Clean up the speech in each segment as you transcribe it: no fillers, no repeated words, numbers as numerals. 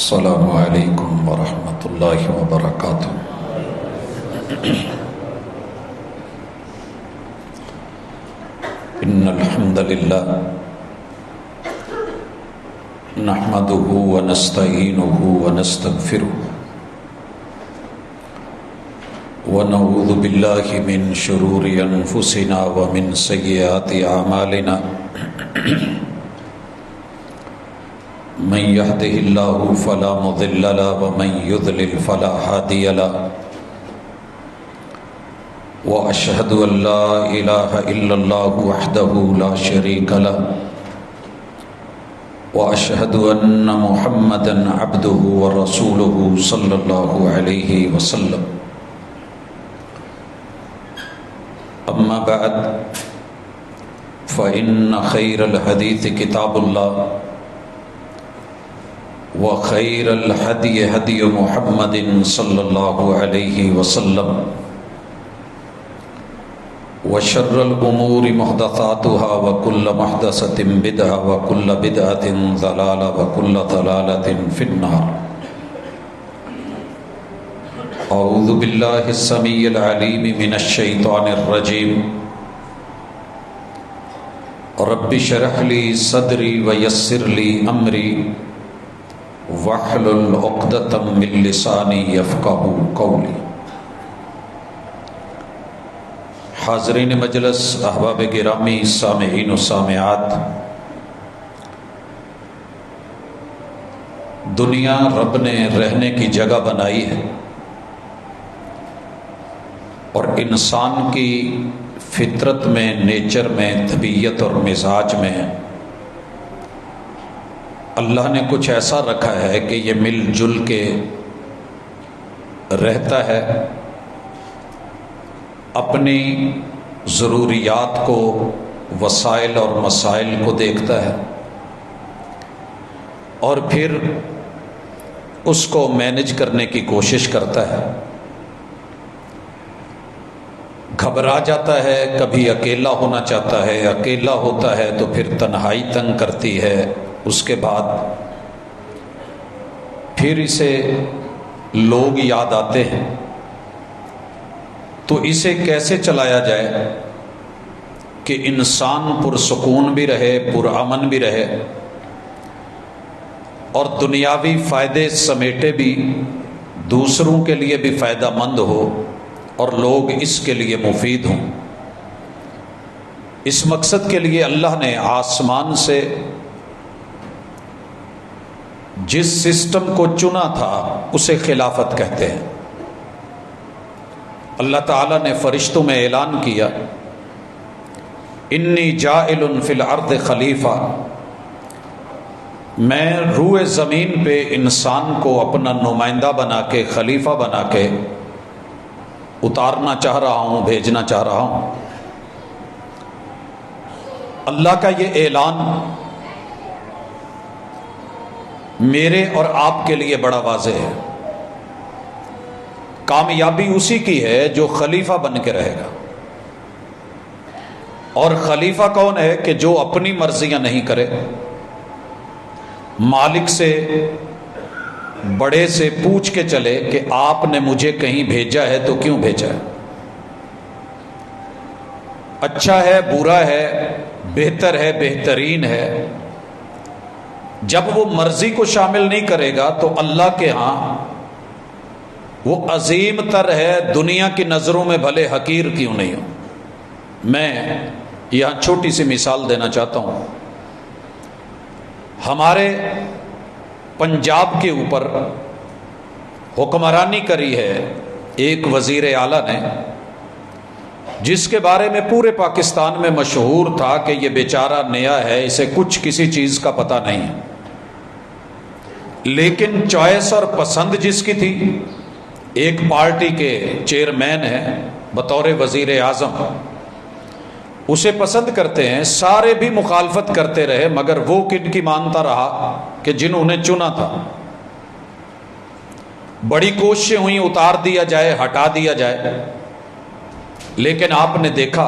السلام علیکم ورحمۃ اللہ وبرکاتہ۔ ان الحمد للہ نحمده ونستعینه ونستغفره ونعوذ باللہ من شرور انفسنا ومن سیئات اعمالنا من يهده الله فلا مضل له ومن يضلل فلا هادي له وأشهد أن لا إله إلا الله وحده لا شريك له وأشهد أن محمدا عبده ورسوله صلى الله عليه وسلم أما بعد فإن خير الحديث كتاب الله وخير الهدي هدي محمد صلى الله عليه وسلم وشر الأمور محدثاتها وكل محدثة بدعة وكل بدعة ضلالة وكل ضلالة في النار۔ أعوذ بالله السميع العليم من الشيطان الرجيم۔ رب اشرح لي صدري ويسر لي أمري واحلل عقدۃ من لسانی یفقہوا قولی۔ حاضرین مجلس، احباب گرامی، سامعین و سامعات، دنیا رب نے رہنے کی جگہ بنائی ہے اور انسان کی فطرت میں، نیچر میں، طبیعت اور مزاج میں اللہ نے کچھ ایسا رکھا ہے کہ یہ مل جل کے رہتا ہے، اپنی ضروریات کو، وسائل اور مسائل کو دیکھتا ہے اور پھر اس کو مینج کرنے کی کوشش کرتا ہے۔ گھبرا جاتا ہے، کبھی اکیلا ہونا چاہتا ہے، اکیلا ہوتا ہے تو پھر تنہائی تنگ کرتی ہے، اس کے بعد پھر اسے لوگ یاد آتے ہیں۔ تو اسے کیسے چلایا جائے کہ انسان پرسکون بھی رہے، پرامن بھی رہے اور دنیاوی فائدے سمیٹے بھی، دوسروں کے لیے بھی فائدہ مند ہو اور لوگ اس کے لیے مفید ہوں۔ اس مقصد کے لیے اللہ نے آسمان سے جس سسٹم کو چنا تھا اسے خلافت کہتے ہیں۔ اللہ تعالیٰ نے فرشتوں میں اعلان کیا، انی جاعل فی الارض خلیفہ، میں روئے زمین پہ انسان کو اپنا نمائندہ بنا کے، خلیفہ بنا کے اتارنا چاہ رہا ہوں، بھیجنا چاہ رہا ہوں۔ اللہ کا یہ اعلان میرے اور آپ کے لیے بڑا واضح ہے۔ کامیابی اسی کی ہے جو خلیفہ بن کے رہے گا۔ اور خلیفہ کون ہے کہ جو اپنی مرضیاں نہیں کرے، مالک سے، بڑے سے پوچھ کے چلے کہ آپ نے مجھے کہیں بھیجا ہے تو کیوں بھیجا ہے، اچھا ہے، برا ہے، بہتر ہے، بہترین ہے۔ جب وہ مرضی کو شامل نہیں کرے گا تو اللہ کے ہاں وہ عظیم تر ہے، دنیا کی نظروں میں بھلے حقیر کیوں نہیں ہو۔ میں یہاں چھوٹی سی مثال دینا چاہتا ہوں۔ ہمارے پنجاب کے اوپر حکمرانی کری ہے ایک وزیر اعلیٰ نے، جس کے بارے میں پورے پاکستان میں مشہور تھا کہ یہ بیچارہ نیا ہے، اسے کچھ کسی چیز کا پتہ نہیں ہے، لیکن چوائس اور پسند جس کی تھی، ایک پارٹی کے چیئرمین ہیں بطور وزیر اعظم، اسے پسند کرتے ہیں، سارے بھی مخالفت کرتے رہے مگر وہ کن کی مانتا رہا کہ جنہوں نے چنا تھا۔ بڑی کوششیں ہوئیں اتار دیا جائے، ہٹا دیا جائے، لیکن آپ نے دیکھا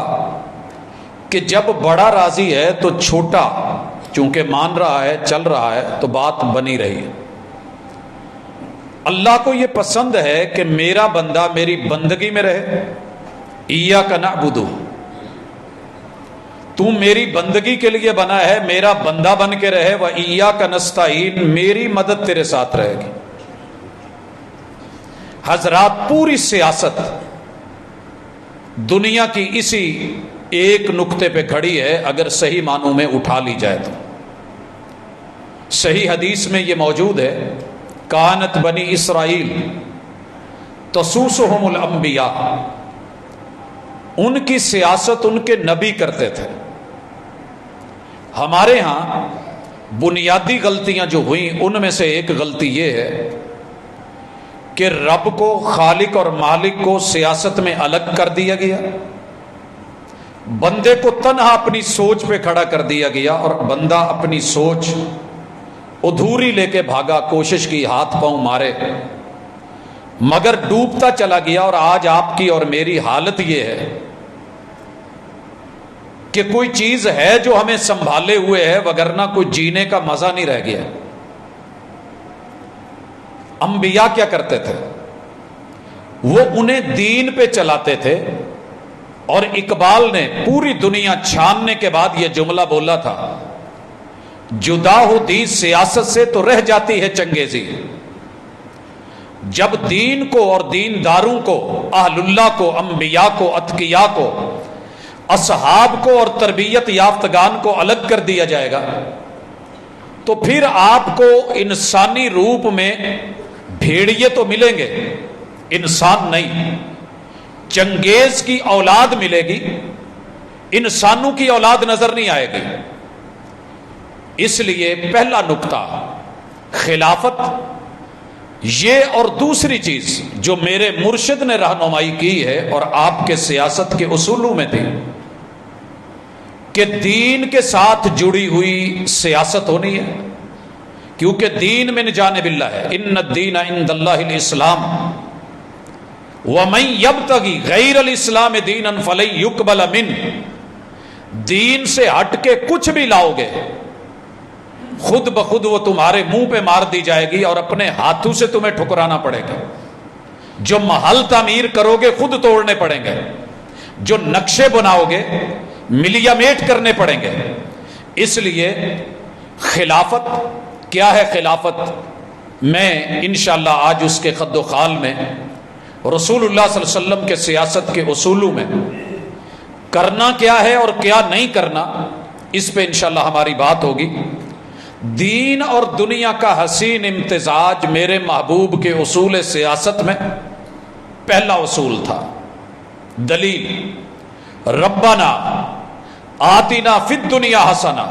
کہ جب بڑا راضی ہے تو چھوٹا چونکہ مان رہا ہے، چل رہا ہے، تو بات بنی رہی ہے۔ اللہ کو یہ پسند ہے کہ میرا بندہ میری بندگی میں رہے. ایاک نعبد، تو میری بندگی کے لیے بنا ہے، میرا بندہ بن کے رہے. و ایاک نستعین، میری مدد تیرے ساتھ رہے گی. حضرات پوری سیاست دنیا کی اسی ایک نقطے پہ کھڑی ہے اگر صحیح معنوں میں اٹھا لی جائے تو. صحیح حدیث میں یہ موجود ہے، کانت بنی اسرائیل تسوسہم الانبیاء، ان کی سیاست ان کے نبی کرتے تھے. ہمارے ہاں بنیادی غلطیاں جو ہوئیں ان میں سے ایک غلطی یہ ہے کہ رب کو، خالق اور مالک کو سیاست میں الگ کر دیا گیا، بندے کو تنہا اپنی سوچ پہ کھڑا کر دیا گیا، اور بندہ اپنی سوچ ادھوری لے کے بھاگا، کوشش کی، ہاتھ پاؤں مارے، مگر ڈوبتا چلا گیا. اور آج آپ کی اور میری حالت یہ ہے کہ کوئی چیز ہے جو ہمیں سنبھالے ہوئے ہے، وگرنہ کوئی جینے کا مزہ نہیں رہ گیا. انبیاء کیا کرتے تھے؟ وہ انہیں دین پہ چلاتے تھے. اور اقبال نے پوری دنیا چھاننے کے بعد یہ جملہ بولا تھا، جدا ہو دی سیاست سے تو رہ جاتی ہے چنگیزی. جب دین کو اور دینداروں کو، اہل اللہ کو، انبیاء کو، اتقیاء کو، اصحاب کو اور تربیت یافتگان کو الگ کر دیا جائے گا تو پھر آپ کو انسانی روپ میں بھیڑیے تو ملیں گے، انسان نہیں. چنگیز کی اولاد ملے گی، انسانوں کی اولاد نظر نہیں آئے گی. اس لیے پہلا نقطہ خلافت یہ، اور دوسری چیز جو میرے مرشد نے رہنمائی کی ہے اور آپ کے سیاست کے اصولوں میں تھی کہ دین کے ساتھ جڑی ہوئی سیاست ہونی ہے، کیونکہ دین من جانب اللہ ہے. ان الدین عند اللہ الاسلام ومن یبتغی غیر الاسلام دینا فلن یقبل منہ. دین سے ہٹ کے کچھ بھی لاؤ گے خود بخود وہ تمہارے منہ پہ مار دی جائے گی اور اپنے ہاتھوں سے تمہیں ٹھکرانا پڑے گا. جو محل تعمیر کرو گے خود توڑنے پڑیں گے، جو نقشے بناؤ گے ملیا میٹ کرنے پڑیں گے. اس لیے خلافت کیا ہے؟ خلافت میں انشاءاللہ آج اس کے خد و خال میں رسول اللہ صلی اللہ علیہ وسلم کے سیاست کے اصولوں میں کرنا کیا ہے اور کیا نہیں کرنا، اس پہ انشاءاللہ ہماری بات ہوگی. دین اور دنیا کا حسین امتزاج میرے محبوب کے اصول سیاست میں پہلا اصول تھا. دلیل ربنا آتنا فی الدنیا حسنہ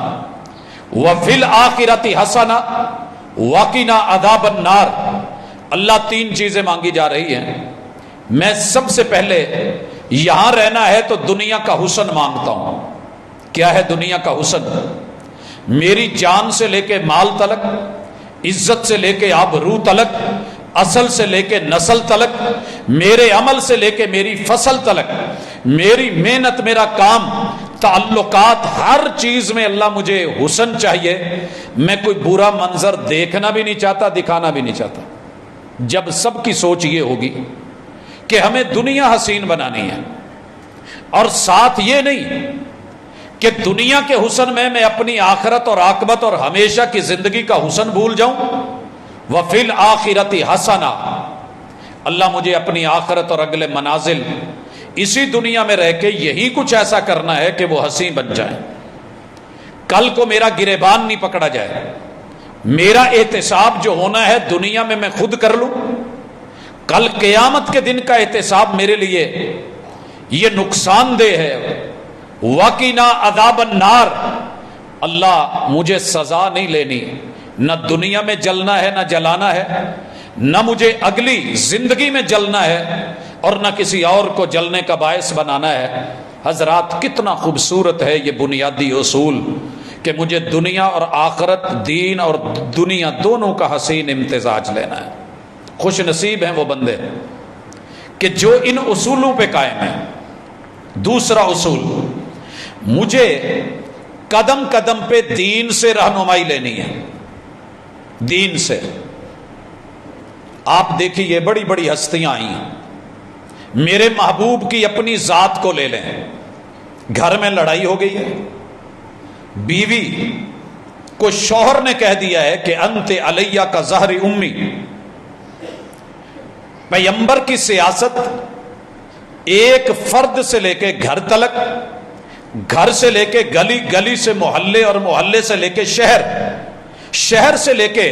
وفی الآخرۃ حسنہ وقنا عذاب النار. اللہ تین چیزیں مانگی جا رہی ہیں. میں سب سے پہلے یہاں رہنا ہے تو دنیا کا حسن مانگتا ہوں. کیا ہے دنیا کا حسن؟ میری جان سے لے کے مال تلک، عزت سے لے کے آبرو تلک، اصل سے لے کے نسل تلک، میرے عمل سے لے کے میری فصل تلک، میری محنت، میرا کام، تعلقات، ہر چیز میں اللہ مجھے حسن چاہیے. میں کوئی برا منظر دیکھنا بھی نہیں چاہتا، دکھانا بھی نہیں چاہتا. جب سب کی سوچ یہ ہوگی کہ ہمیں دنیا حسین بنانی ہے، اور ساتھ یہ نہیں کہ دنیا کے حسن میں اپنی آخرت اور عاقبت اور ہمیشہ کی زندگی کا حسن بھول جاؤں. وَفِي الْآخِرَةِ حَسَنًا، اللہ مجھے اپنی آخرت اور اگلے منازل اسی دنیا میں رہ کے یہی کچھ ایسا کرنا ہے کہ وہ حسین بن جائیں. کل کو میرا گریبان نہیں پکڑا جائے. میرا احتساب جو ہونا ہے دنیا میں خود کر لوں. کل قیامت کے دن کا احتساب میرے لیے یہ نقصان دہ ہے. وَقِنَا عَذَابَ النَّارِ، اللہ مجھے سزا نہیں لینی. نہ دنیا میں جلنا ہے، نہ جلانا ہے، نہ مجھے اگلی زندگی میں جلنا ہے، اور نہ کسی اور کو جلنے کا باعث بنانا ہے. حضرات کتنا خوبصورت ہے یہ بنیادی اصول کہ مجھے دنیا اور آخرت، دین اور دنیا دونوں کا حسین امتزاج لینا ہے. خوش نصیب ہیں وہ بندے کہ جو ان اصولوں پہ قائم ہیں. دوسرا اصول، مجھے قدم قدم پہ دین سے رہنمائی لینی ہے. دین سے آپ دیکھیے بڑی بڑی ہستیاں آئیں، میرے محبوب کی اپنی ذات کو لے لیں، گھر میں لڑائی ہو گئی ہے، بیوی کو شوہر نے کہہ دیا ہے کہ انت علیہ کا ظہر امی۔ پیغمبر کی سیاست ایک فرد سے لے کے گھر تلک، گھر سے لے کے گلی، گلی سے محلے، اور محلے سے لے کے شہر، شہر سے لے کے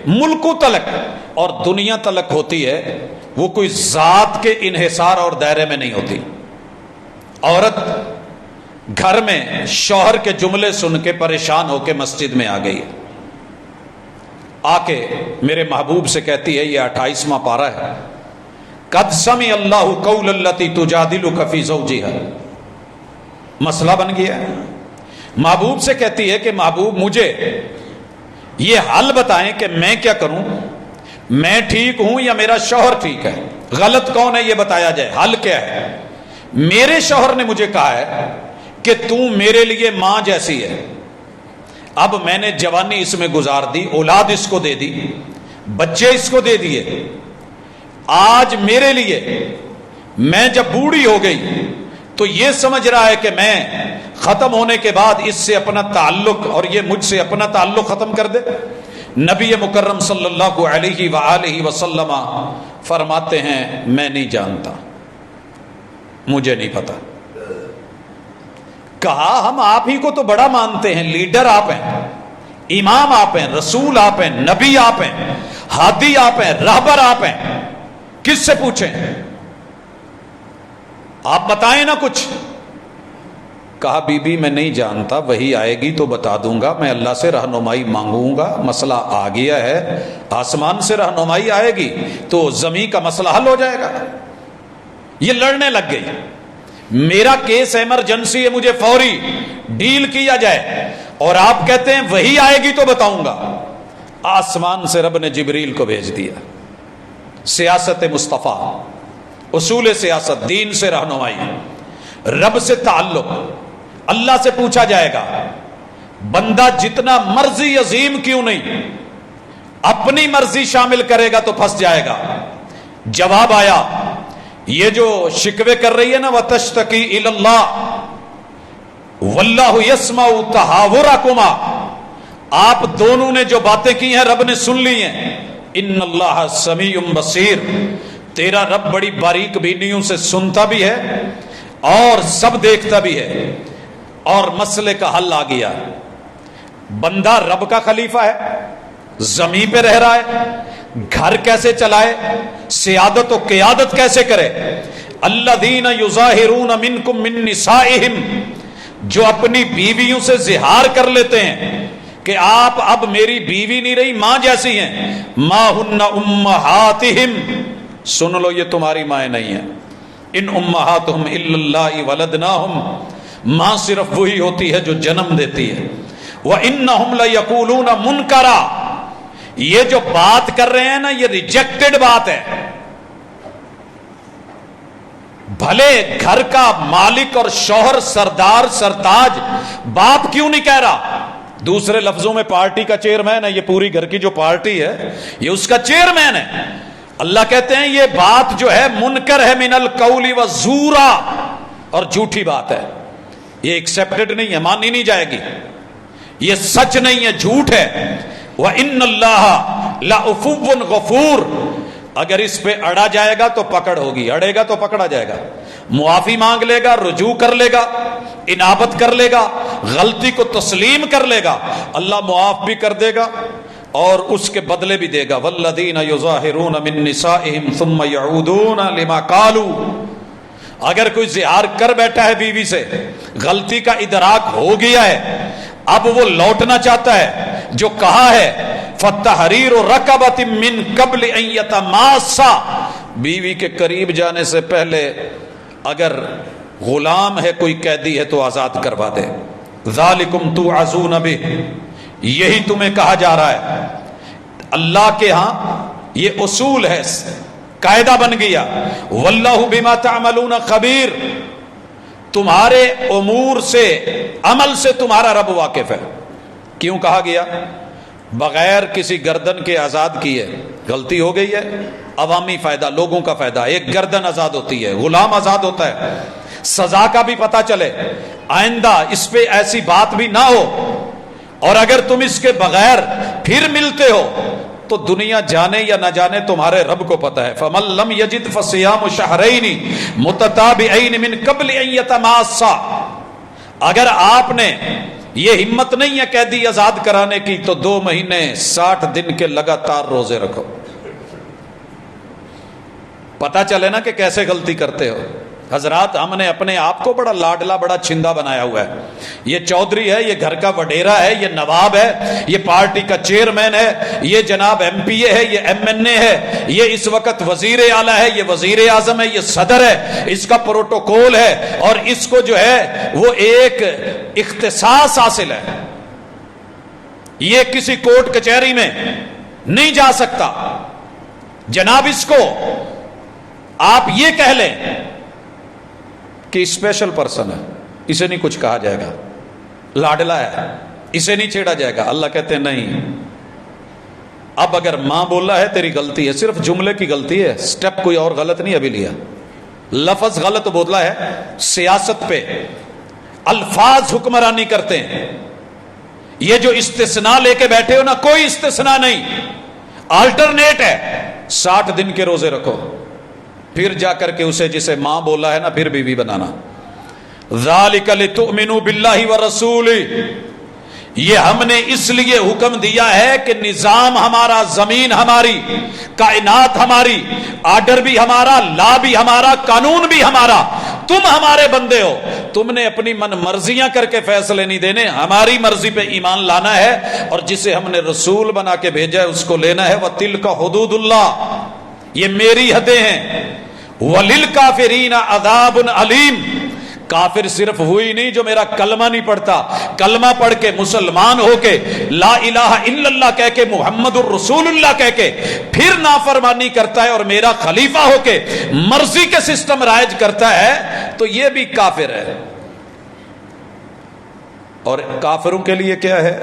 ملکوں تلک اور دنیا تلک ہوتی ہے، وہ کوئی ذات کے انحصار اور دائرے میں نہیں ہوتی۔ عورت گھر میں شوہر کے جملے سن کے پریشان ہو کے مسجد میں آ گئی، آ کے میرے محبوب سے کہتی ہے، یہ 28واں پارہ ہے، قد سمع اللہ قول التی تجادلک فی زوجہا، مسئلہ بن گیا ہے۔ محبوب سے کہتی ہے کہ محبوب مجھے یہ حل بتائیں کہ میں کیا کروں، میں ٹھیک ہوں یا میرا شوہر ٹھیک ہے، غلط کون ہے یہ بتایا جائے، حل کیا ہے۔ میرے شوہر نے مجھے کہا ہے کہ تو میرے لیے ماں جیسی ہے، اب میں نے جوانی اس میں گزار دی، اولاد اس کو دے دی، بچے اس کو دے دیے، آج میرے لیے میں جب بوڑھی ہو گئی تو یہ سمجھ رہا ہے کہ میں ختم ہونے کے بعد اس سے اپنا تعلق اور یہ مجھ سے اپنا تعلق ختم کر دے۔ نبی مکرم صلی اللہ علیہ وآلہ وسلم فرماتے ہیں میں نہیں جانتا، مجھے نہیں پتا۔ کہا ہم آپ ہی کو تو بڑا مانتے ہیں، لیڈر آپ ہیں، امام آپ ہیں، رسول آپ ہیں، نبی آپ ہیں، ہادی آپ ہیں، رہبر آپ ہیں، کس سے پوچھیں، آپ بتائیں نا کچھ۔ کہا بی بی میں نہیں جانتا، وہی آئے گی تو بتا دوں گا، میں اللہ سے رہنمائی مانگوں گا، مسئلہ آ گیا ہے، آسمان سے رہنمائی آئے گی تو زمین کا مسئلہ حل ہو جائے گا۔ یہ لڑنے لگ گئی، میرا کیس ایمرجنسی ہے، مجھے فوری ڈیل کیا جائے، اور آپ کہتے ہیں وہی آئے گی تو بتاؤں گا۔ آسمان سے رب نے جبریل کو بھیج دیا۔ سیاست مصطفیٰ، اصول سیاست، دین سے رہنمائی، رب سے تعلق، اللہ سے پوچھا جائے گا بندہ جتنا مرضی عظیم کیوں نہیں اپنی مرضی شامل کرے گا تو پھنس جائے گا۔ جواب آیا یہ جو شکوے کر رہی ہے نا وَتَشْتَكِي إِلَى اللَّهِ وَاللَّهُ يَسْمَعُ تَحَاوُرَكُمَا، آپ دونوں نے جو باتیں کی ہیں رب نے سن لی ہیں۔ ان اللہ سمیع بصیر، تیرا رب بڑی باریک بینیوں سے سنتا بھی ہے اور سب دیکھتا بھی ہے، اور مسئلے کا حل آ گیا۔ بندہ رب کا خلیفہ ہے، زمین پہ رہ رہا ہے، گھر کیسے چلائے، سیادت و قیادت کیسے کرے۔ الذین یظاہرون منکم من نسائہم، جو اپنی بیویوں سے زہار کر لیتے ہیں کہ آپ اب میری بیوی نہیں رہی، ماں جیسی ہیں۔ ما ہن امہاتہم، سن لو یہ تمہاری مائیں نہیں ہیں۔ ان امہاتہم الا اللہ ولدناہم، ماں صرف وہی ہوتی ہے جو جنم دیتی ہے۔ وانہم لیقولون منکرا، یہ جو بات کر رہے ہیں نا یہ ریجیکٹڈ بات ہے۔ بھلے گھر کا مالک اور شوہر سردار سرتاج باپ کیوں نہیں کہہ رہا، دوسرے لفظوں میں پارٹی کا چیئرمین ہے، یہ پوری گھر کی جو پارٹی ہے یہ اس کا چیئرمین ہے۔ اللہ کہتے ہیں یہ بات جو ہے منکر ہے، من القول والزورا، اور جھوٹی بات ہے، یہ ایکسپٹڈ نہیں ہے، مانی نہیں جائے گی، یہ سچ نہیں ہے، جھوٹ ہے۔ وَإِنَّ اللَّهَ لَعَفُوٌّ غَفُورٌ، اگر اس پہ اڑا جائے گا تو پکڑ ہوگی، اڑے گا تو پکڑا جائے گا، معافی مانگ لے گا، رجوع کر لے گا، انابت کر لے گا، غلطی کو تسلیم کر لے گا، اللہ معاف بھی کر دے گا اور اس کے بدلے بھی دے گا۔ وَالَّذِينَ يُظَاهِرُونَ مِن نِّسَائِهِمْ ثُمَّ يَعُودُونَ لِمَا قَالُوا، اگر کوئی زہار کر بیٹھا ہے بیوی سے، غلطی کا ادراک ہو گیا ہے، اب وہ لوٹنا چاہتا ہے، جو کہا ہے فَتَحْرِيرُ رَقَبَةٍ مِّن قَبْلِ أَن يَتَمَاسَّا، بیوی کے قریب جانے سے پہلے اگر غلام ہے کوئی قیدی ہے تو آزاد کروا دے۔ ذَلِكُمْ تُوعَظُونَ بِهِ، یہی تمہیں کہا جا رہا ہے۔ اللہ کے ہاں یہ اصول ہے، قاعدہ بن گیا۔ وَاللَّهُ بِمَا تَعْمَلُونَ خَبِيرٌ، تمہارے امور سے، عمل سے تمہارا رب واقف ہے۔ کیوں کہا گیا؟ بغیر کسی گردن کے آزاد کیے غلطی ہو گئی ہے، عوامی فائدہ، لوگوں کا فائدہ، ایک گردن آزاد ہوتی ہے، غلام آزاد ہوتا ہے، سزا کا بھی پتہ چلے، آئندہ اس پہ ایسی بات بھی نہ ہو، اور اگر تم اس کے بغیر پھر ملتے ہو تو دنیا جانے یا نہ جانے تمہارے رب کو پتہ ہے۔ فَمَن لَّمْ يَجِدْ فَصِيَامُ شَهْرَيْنِ مُتَتَابِعَيْنِ مِن قَبْلِ أَن يَتَمَاسَّا، اگر آپ نے یہ ہمت نہیں ہے قیدی آزاد کرانے کی تو 2 مہینے 60 دن کے لگاتار روزے رکھو، پتہ چلے نا کہ کیسے غلطی کرتے ہو۔ حضرات، ہم نے اپنے آپ کو بڑا لاڈلا، بڑا چھندا بنایا ہوا ہے، یہ چودھری ہے، یہ گھر کا وڈیرا ہے، یہ نواب ہے، یہ پارٹی کا چیئرمین ہے، یہ جناب ایم پی اے ہے، یہ ایم این اے ہے، یہ اس وقت وزیر اعلیٰ ہے، یہ وزیر اعظم ہے، یہ صدر ہے، اس کا پروٹوکول ہے، اور اس کو جو ہے وہ ایک اختصاص حاصل ہے، یہ کسی کورٹ کچہری میں نہیں جا سکتا۔ جناب اس کو آپ یہ کہہ لیں کہ اسپیشل پرسن ہے، اسے نہیں کچھ کہا جائے گا، لاڈلا ہے، اسے نہیں چھیڑا جائے گا۔ اللہ کہتے ہیں نہیں، اب اگر ماں بولا ہے تیری غلطی ہے، صرف جملے کی غلطی ہے، سٹیپ کوئی اور غلط نہیں ابھی لیا، لفظ غلط بولا ہے، سیاست پہ الفاظ حکمرانی کرتے ہیں، یہ جو استثناء لے کے بیٹھے ہو نا، کوئی استثناء نہیں، آلٹرنیٹ ہے، 60 دن کے روزے رکھو، پھر جا کر کے اسے جسے ماں بولا ہے نا پھر بیوی بنانا۔ ذالک لتؤمنوا باللہ ورسولہ، یہ ہم نے اس لیے حکم دیا ہے کہ نظام ہمارا، زمین ہماری، کائنات ہماری، آرڈر بھی ہمارا، لا بھی ہمارا، قانون بھی ہمارا، تم ہمارے بندے ہو، تم نے اپنی من مرضیاں کر کے فیصلے نہیں دینے، ہماری مرضی پہ ایمان لانا ہے، اور جسے ہم نے رسول بنا کے بھیجا ہے اس کو لینا ہے۔ وَتِلْكَ حُدُودُ اللَّهِ، یہ میری حدیں ہیں۔ وَلِلْكَافِرِينَ عَذَابٌ عَلِيمٌ، کافر صرف ہوئی نہیں جو میرا کلمہ نہیں پڑھتا، کلمہ پڑھ کے مسلمان ہو کے لا الہ الا اللہ کہہ کے محمد الرسول اللہ کہہ کے پھر نافرمانی کرتا ہے اور میرا خلیفہ ہو کے مرضی کے سسٹم رائج کرتا ہے تو یہ بھی کافر ہے۔ اور کافروں کے لیے کیا ہے؟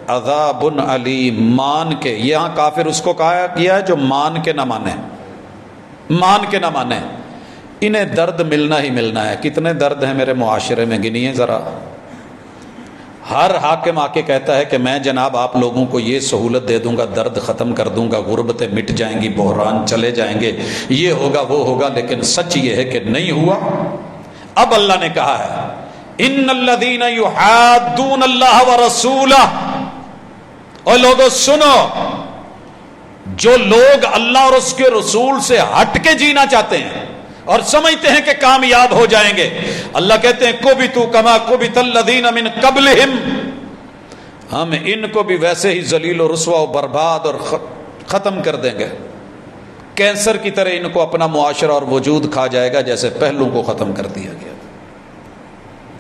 عذاب علیم، مان کے، یہاں کافر اس کو کہا کیا ہے جو مان کے نہ مانے، مان کے نہ مانے، انہیں درد ملنا ہی ملنا ہے۔ کتنے درد ہیں میرے معاشرے میں، گنیے ذرا۔ ہر حاکم آ کے کہتا ہے کہ میں جناب آپ لوگوں کو یہ سہولت دے دوں گا، درد ختم کر دوں گا، غربتیں مٹ جائیں گی، بحران چلے جائیں گے، یہ ہوگا وہ ہوگا، لیکن سچ یہ ہے کہ نہیں ہوا۔ اب اللہ نے کہا ہے ان الذین یحادون اللہ ورسولہ، اور لوگوں سنو، جو لوگ اللہ اور اس کے رسول سے ہٹ کے جینا چاہتے ہیں اور سمجھتے ہیں کہ کامیاب ہو جائیں گے، اللہ کہتے ہیں کبتوا کما کبت الذین من قبلہم، ہم ان کو بھی ویسے ہی ذلیل و رسوا و برباد اور ختم کر دیں گے، کینسر کی طرح ان کو اپنا معاشرہ اور وجود کھا جائے گا جیسے پہلوں کو ختم کر دیا گیا۔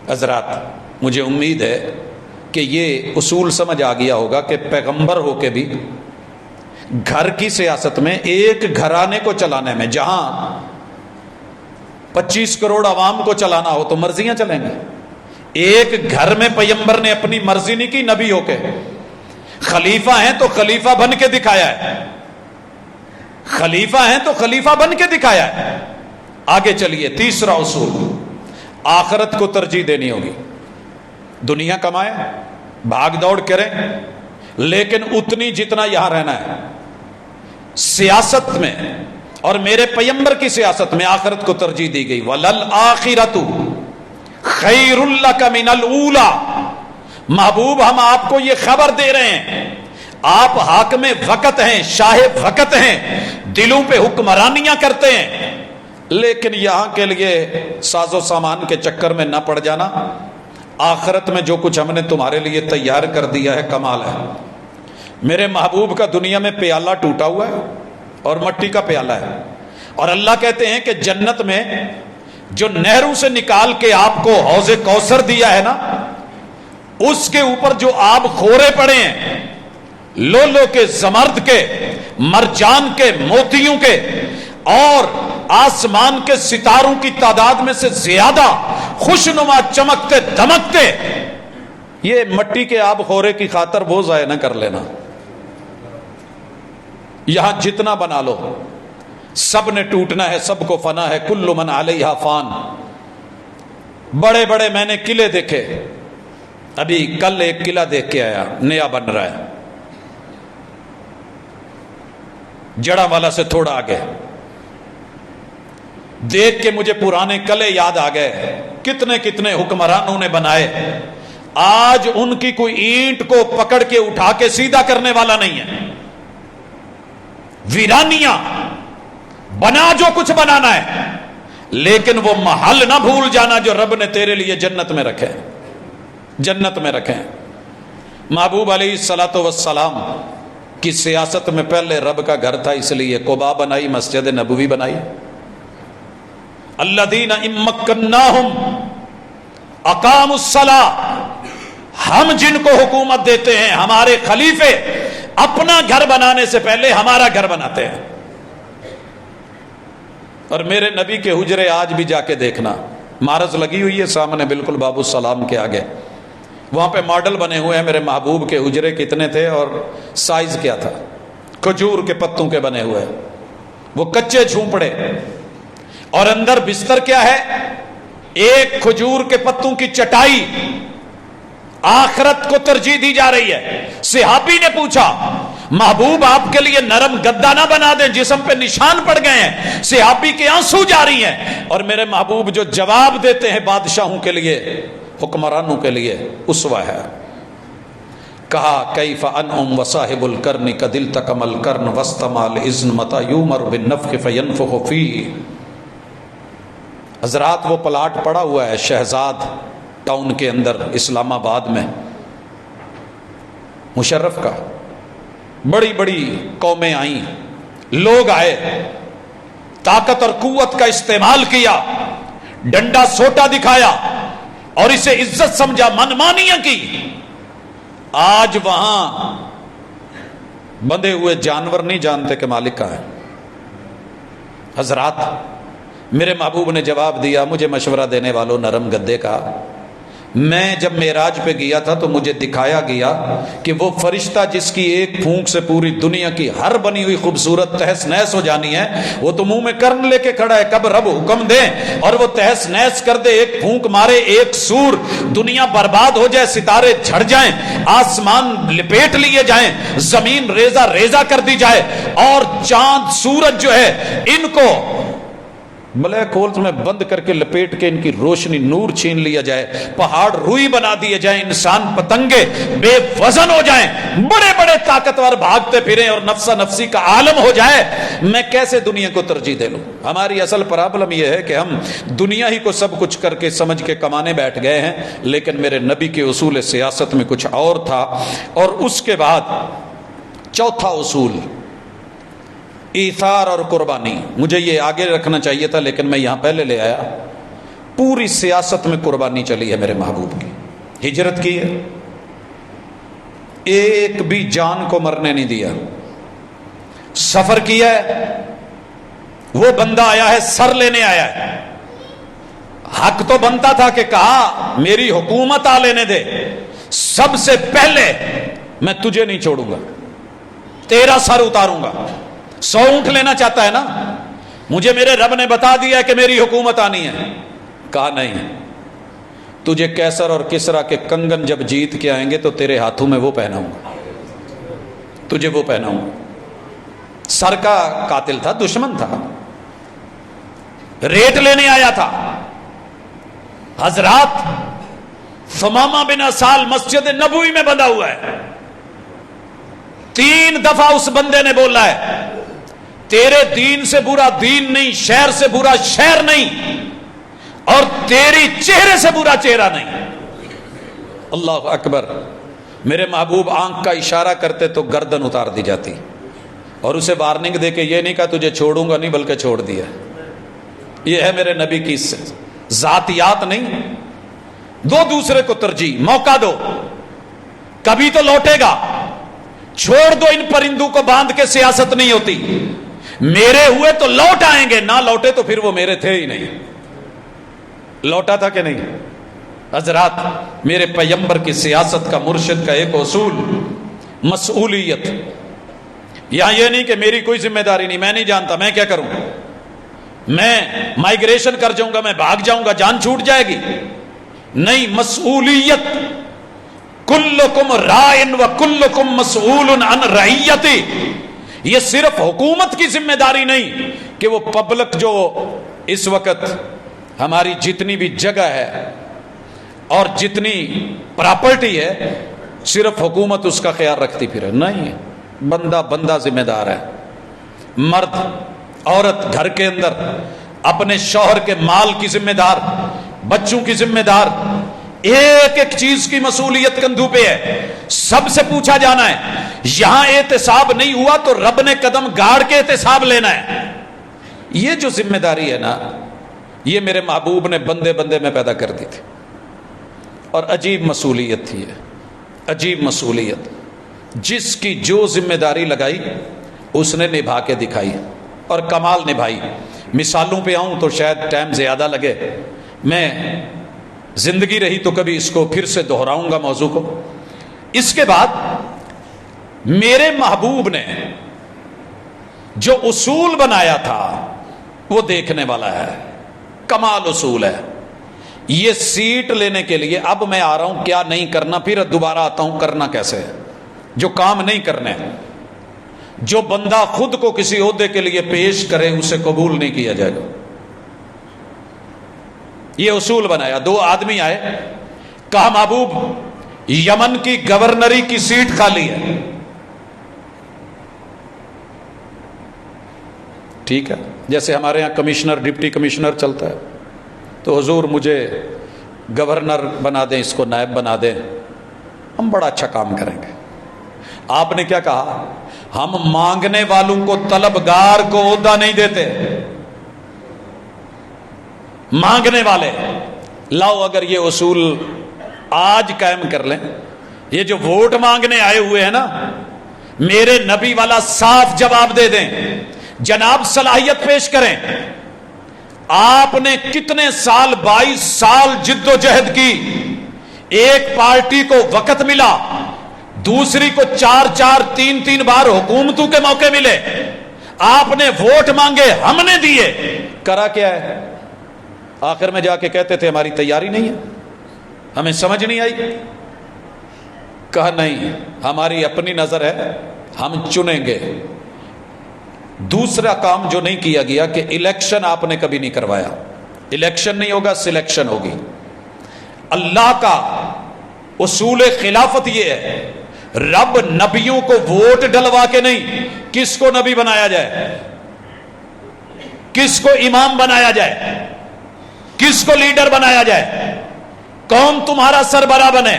حضرات، مجھے امید ہے کہ یہ اصول سمجھ آ گیا ہوگا کہ پیغمبر ہو کے بھی گھر کی سیاست میں، ایک گھرانے کو چلانے میں، جہاں 25 کروڑ عوام کو چلانا ہو تو مرضیاں چلیں گے۔ ایک گھر میں پیغمبر نے اپنی مرضی نہیں کی، نبی ہو کے، خلیفہ ہیں تو خلیفہ بن کے دکھایا ہے، خلیفہ ہیں تو خلیفہ بن کے دکھایا ہے۔ آگے چلیے، تیسرا اصول، آخرت کو ترجیح دینی ہوگی۔ دنیا کمائیں، بھاگ دوڑ کریں، لیکن اتنی جتنا یہاں رہنا ہے۔ سیاست میں اور میرے پیغمبر کی سیاست میں آخرت کو ترجیح دی گئی۔ وَلَلْآخِرَةُ خَيْرٌ لَكَ مِنَ الْأُولَى، محبوب ہم آپ کو یہ خبر دے رہے ہیں، آپ حاکم وقت ہیں، شاہ وقت ہیں، دلوں پہ حکمرانیاں کرتے ہیں، لیکن یہاں کے لیے ساز و سامان کے چکر میں نہ پڑ جانا، آخرت میں جو کچھ ہم نے تمہارے لیے تیار کر دیا ہے کمال ہے۔ میرے محبوب کا دنیا میں پیالہ ٹوٹا ہوا ہے اور مٹی کا پیالہ ہے، اور اللہ کہتے ہیں کہ جنت میں جو نہروں سے نکال کے آپ کو حوض کوثر دیا ہے نا، اس کے اوپر جو آب خورے پڑے ہیں، لولو کے، زمرد کے، مرجان کے، موتیوں کے، اور آسمان کے ستاروں کی تعداد میں سے زیادہ خوشنما چمکتے دمکتے، یہ مٹی کے آب خورے کی خاطر وہ ضائع نہ کر لینا، یہاں جتنا بنا لو سب نے ٹوٹنا ہے، سب کو فنا ہے، کل من علیہا فان۔ بڑے بڑے میں نے قلعے دیکھے، ابھی کل ایک قلعہ دیکھ کے آیا، نیا بن رہا ہے جڑا والا سے تھوڑا آگے، دیکھ کے مجھے پرانے قلعے یاد آ گئے، کتنے کتنے حکمرانوں نے بنائے، آج ان کی کوئی اینٹ کو پکڑ کے اٹھا کے سیدھا کرنے والا نہیں ہے، ویرانیاں بنا جو کچھ بنانا ہے، لیکن وہ محل نہ بھول جانا جو رب نے تیرے لیے جنت میں رکھے، جنت میں رکھے۔ محبوب علیہ الصلوۃ والسلام کی سیاست میں پہلے رب کا گھر تھا، اس لیے قباء بنائی، مسجد نبوی بنائی۔ الذین ان مکناہم اقاموا الصلاۃ، ہم جن کو حکومت دیتے ہیں، ہمارے خلیفے اپنا گھر بنانے سے پہلے ہمارا گھر بناتے ہیں۔ اور میرے نبی کے حجرے آج بھی جا کے دیکھنا، مارز لگی ہوئی ہے سامنے بالکل باب السلام کے آگے، وہاں پہ ماڈل بنے ہوئے ہیں میرے محبوب کے حجرے کتنے تھے اور سائز کیا تھا، کھجور کے پتوں کے بنے ہوئے، وہ کچے جھونپڑے، اور اندر بستر کیا ہے، ایک کھجور کے پتوں کی چٹائی۔ آخرت کو ترجیح دی جا رہی ہے۔ صحابی نے پوچھا محبوب آپ کے لیے نرم گدا نہ بنا دیں، جسم پہ نشان پڑ گئے ہیں، صحابی کے آنسو جاری ہیں، اور میرے محبوب جو جواب دیتے ہیں بادشاہوں کے لیے، حکمرانوں کے لیے اسوہ ہے۔ کہا کیف انعم وصاحب القرن قد التقم القرن واستمع الاذن متى یؤمر بالنفخ فینفخ فیہ۔ حضرات وہ پلاٹ پڑا ہوا ہے شہزاد ٹاؤن کے اندر اسلام آباد میں، مشرف کا، بڑی بڑی قومیں آئیں، لوگ آئے، طاقت اور قوت کا استعمال کیا، ڈنڈا سوٹا دکھایا اور اسے عزت سمجھا، منمانیاں کی۔ آج وہاں بندھے ہوئے جانور نہیں جانتے کہ مالک کہاں ہے۔ حضرات میرے محبوب نے جواب دیا، مجھے مشورہ دینے والوں نرم گدے کا، میں جب معراج پہ گیا تھا تو مجھے دکھایا گیا کہ وہ فرشتہ جس کی ایک پھونک سے پوری دنیا کی ہر بنی ہوئی خوبصورت تہس نہس ہو جانی ہے، وہ تو منہ میں کرن لے کے کھڑا ہے، کب رب حکم دے اور وہ تہس نہس کر دے، ایک پھونک مارے، ایک سور، دنیا برباد ہو جائے، ستارے جھڑ جائیں، آسمان لپیٹ لیے جائیں، زمین ریزہ ریزہ کر دی جائے، اور چاند سورج جو ہے ان کو بلیک ہولز میں بند کر کے لپیٹ کے ان کی روشنی نور چھین لیا جائے، پہاڑ روئی بنا دیے جائیں، انسان پتنگے بے وزن ہو جائیں، بڑے بڑے طاقتور بھاگتے پھریں اور نفسا نفسی کا عالم ہو جائے، میں کیسے دنیا کو ترجیح دے لوں؟ ہماری اصل پرابلم یہ ہے کہ ہم دنیا ہی کو سب کچھ کر کے سمجھ کے کمانے بیٹھ گئے ہیں، لیکن میرے نبی کے اصول سیاست میں کچھ اور تھا۔ اور اس کے بعد چوتھا اصول ایثار اور قربانی، مجھے یہ آگے رکھنا چاہیے تھا لیکن میں یہاں پہلے لے آیا۔ پوری سیاست میں قربانی چلی ہے میرے محبوب کی، ہجرت کی ہے، ایک بھی جان کو مرنے نہیں دیا، سفر کیا ہے، وہ بندہ آیا ہے سر لینے آیا ہے، حق تو بنتا تھا کہ کہا میری حکومت آ لینے دے، سب سے پہلے میں تجھے نہیں چھوڑوں گا، تیرا سر اتاروں گا۔ 100 اونٹ لینا چاہتا ہے نا، مجھے میرے رب نے بتا دیا کہ میری حکومت آنی ہے، کہا نہیں، تجھے کیسر اور کسرا کے کنگن جب جیت کے آئیں گے تو تیرے ہاتھوں میں وہ پہناؤں گا، تجھے وہ پہناؤں گا۔ سر کا قاتل تھا، دشمن تھا، ریٹ لینے آیا تھا۔ حضرات ثمامہ بن اسال مسجد نبوی میں بندھا ہوا ہے، 3 دفعہ اس بندے نے بولا ہے تیرے دین سے برا دین نہیں، شہر سے برا شہر نہیں، اور تیری چہرے سے برا چہرہ نہیں۔ اللہ اکبر۔ میرے محبوب آنکھ کا اشارہ کرتے تو گردن اتار دی جاتی، اور اسے وارننگ دے کے یہ نہیں کہا تجھے چھوڑوں گا نہیں، بلکہ چھوڑ دیا۔ یہ ہے میرے نبی کی ذاتیات، نہیں دو دوسرے کو ترجیح، موقع دو، کبھی تو لوٹے گا، چھوڑ دو ان پرندوں کو باندھ کے سیاست نہیں ہوتی، میرے ہوئے تو لوٹ آئیں گے، نہ لوٹے تو پھر وہ میرے تھے ہی نہیں۔ لوٹا تھا کہ نہیں؟ حضرات میرے پیغمبر کی سیاست کا، مرشد کا ایک اصول مسئولیت، یہاں یہ نہیں کہ میری کوئی ذمہ داری نہیں، میں نہیں جانتا، میں کیا کروں، میں مائگریشن کر جاؤں گا، میں بھاگ جاؤں گا، جان چھوٹ جائے گی. نہیں، مسئولیت. کلکم رائن و کلکم مسئول عن رعیتی. یہ صرف حکومت کی ذمہ داری نہیں کہ وہ پبلک جو اس وقت ہماری جتنی بھی جگہ ہے اور جتنی پراپرٹی ہے صرف حکومت اس کا خیال رکھتی پھرے. نہیں، بندہ بندہ ذمہ دار ہے. مرد عورت گھر کے اندر اپنے شوہر کے مال کی ذمہ دار، بچوں کی ذمہ دار، ایک ایک چیز کی مسئولیت کندھوں پہ ہے. سب سے پوچھا جانا ہے. یہاں احتساب نہیں ہوا تو رب نے قدم گاڑ کے احتساب لینا ہے. یہ جو ذمہ داری ہے نا، یہ میرے محبوب نے بندے بندے میں پیدا کر دی تھی. اور عجیب مسئولیت تھی یہ، عجیب مسئولیت. جس کی جو ذمہ داری لگائی اس نے نبھا کے دکھائی اور کمال نبھائی. مثالوں پہ آؤں تو شاید ٹائم زیادہ لگے، میں زندگی رہی تو کبھی اس کو پھر سے دہراؤں گا موضوع کو. اس کے بعد میرے محبوب نے جو اصول بنایا تھا وہ دیکھنے والا ہے، کمال اصول ہے. یہ سیٹ لینے کے لیے اب میں آ رہا ہوں کیا نہیں کرنا، پھر دوبارہ آتا ہوں کرنا کیسے ہے. جو کام نہیں کرنے، جو بندہ خود کو کسی عہدے کے لیے پیش کرے اسے قبول نہیں کیا جائے گا. یہ اصول بنایا. 2 آدمی آئے، کہا محبوب یمن کی گورنری کی سیٹ خالی ہے. ٹھیک ہے، جیسے ہمارے ہاں کمشنر ڈپٹی کمشنر چلتا ہے، تو حضور مجھے گورنر بنا دیں، اس کو نائب بنا دیں، ہم بڑا اچھا کام کریں گے. آپ نے کیا کہا؟ ہم مانگنے والوں کو، طلبگار کو عہدہ نہیں دیتے. مانگنے والے لاؤ. اگر یہ اصول آج قائم کر لیں، یہ جو ووٹ مانگنے آئے ہوئے ہیں نا، میرے نبی والا صاف جواب دے دیں. جناب صلاحیت پیش کریں. آپ نے کتنے سال، 22 سال جد و جہد کی. ایک پارٹی کو وقت ملا، دوسری کو 4 3 بار حکومتوں کے موقع ملے. آپ نے ووٹ مانگے، ہم نے دیے. کرا کیا ہے؟ آخر میں جا کے کہتے تھے ہماری تیاری نہیں ہے، ہمیں سمجھ نہیں آئی. کہا نہیں، ہماری اپنی نظر ہے، ہم چنیں گے. دوسرا کام جو نہیں کیا گیا کہ الیکشن آپ نے کبھی نہیں کروایا. الیکشن نہیں ہوگا، سلیکشن ہوگی. اللہ کا اصول خلافت یہ ہے، رب نبیوں کو ووٹ ڈلوا کے نہیں، کس کو نبی بنایا جائے، کس کو امام بنایا جائے، کس کو لیڈر بنایا جائے، کون تمہارا سربراہ بنے.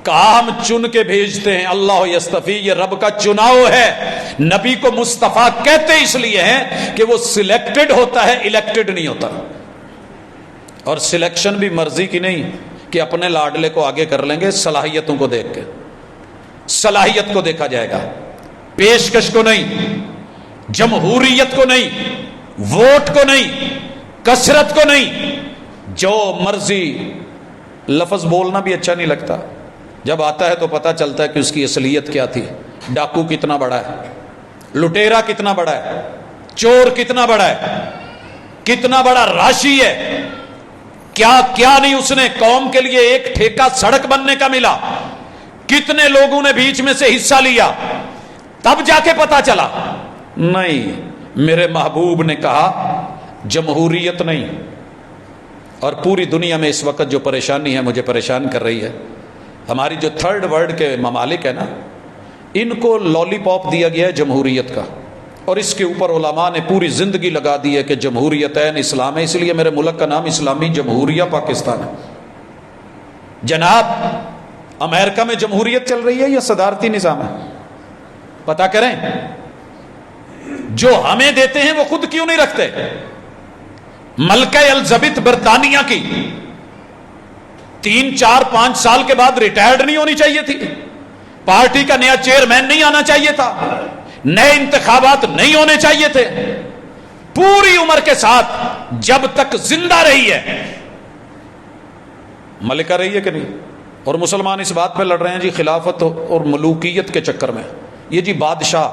کہا ہم چن کے بھیجتے ہیں. اللہ یستفی، یہ رب کا چناؤ ہے. نبی کو مصطفیٰ کہتے اس لیے ہیں کہ وہ سلیکٹڈ ہوتا ہے، الیکٹڈ نہیں ہوتا. اور سلیکشن بھی مرضی کی نہیں کہ اپنے لاڈلے کو آگے کر لیں گے. صلاحیتوں کو دیکھ کے، صلاحیت کو دیکھا جائے گا، پیشکش کو نہیں، جمہوریت کو نہیں، ووٹ کو نہیں، کثرت کو نہیں. جو مرضی. لفظ بولنا بھی اچھا نہیں لگتا، جب آتا ہے تو پتہ چلتا ہے کہ اس کی اصلیت کیا تھی. ڈاکو کتنا بڑا ہے، لٹیرا کتنا بڑا ہے، چور کتنا بڑا ہے، کتنا بڑا راشی ہے، کیا کیا نہیں اس نے قوم کے لیے. ایک ٹھیکہ سڑک بننے کا ملا، کتنے لوگوں نے بیچ میں سے حصہ لیا، تب جا کے پتا چلا. نہیں، میرے محبوب نے کہا جمہوریت نہیں. اور پوری دنیا میں اس وقت جو پریشانی ہے، مجھے پریشان کر رہی ہے، ہماری جو 3rd ورلڈ کے ممالک ہیں نا، ان کو لالی پاپ دیا گیا ہے جمہوریت کا. اور اس کے اوپر علماء نے پوری زندگی لگا دی ہے کہ جمہوریتین اسلام ہے. اس لیے میرے ملک کا نام اسلامی جمہوریہ پاکستان ہے. جناب امریکہ میں جمہوریت چل رہی ہے یا صدارتی نظام ہے؟ پتہ کریں. جو ہمیں دیتے ہیں وہ خود کیوں نہیں رکھتے؟ ملکہ الزبتھ برطانیہ کی 3 4 5 سال کے بعد ریٹائرڈ نہیں ہونی چاہیے تھی؟ پارٹی کا نیا چیئرمین نہیں آنا چاہیے تھا؟ نئے انتخابات نہیں ہونے چاہیے تھے؟ پوری عمر کے ساتھ جب تک زندہ رہی ہے ملکہ رہی ہے کہ نہیں. اور مسلمان اس بات پہ لڑ رہے ہیں جی خلافت اور ملوکیت کے چکر میں. یہ جی بادشاہ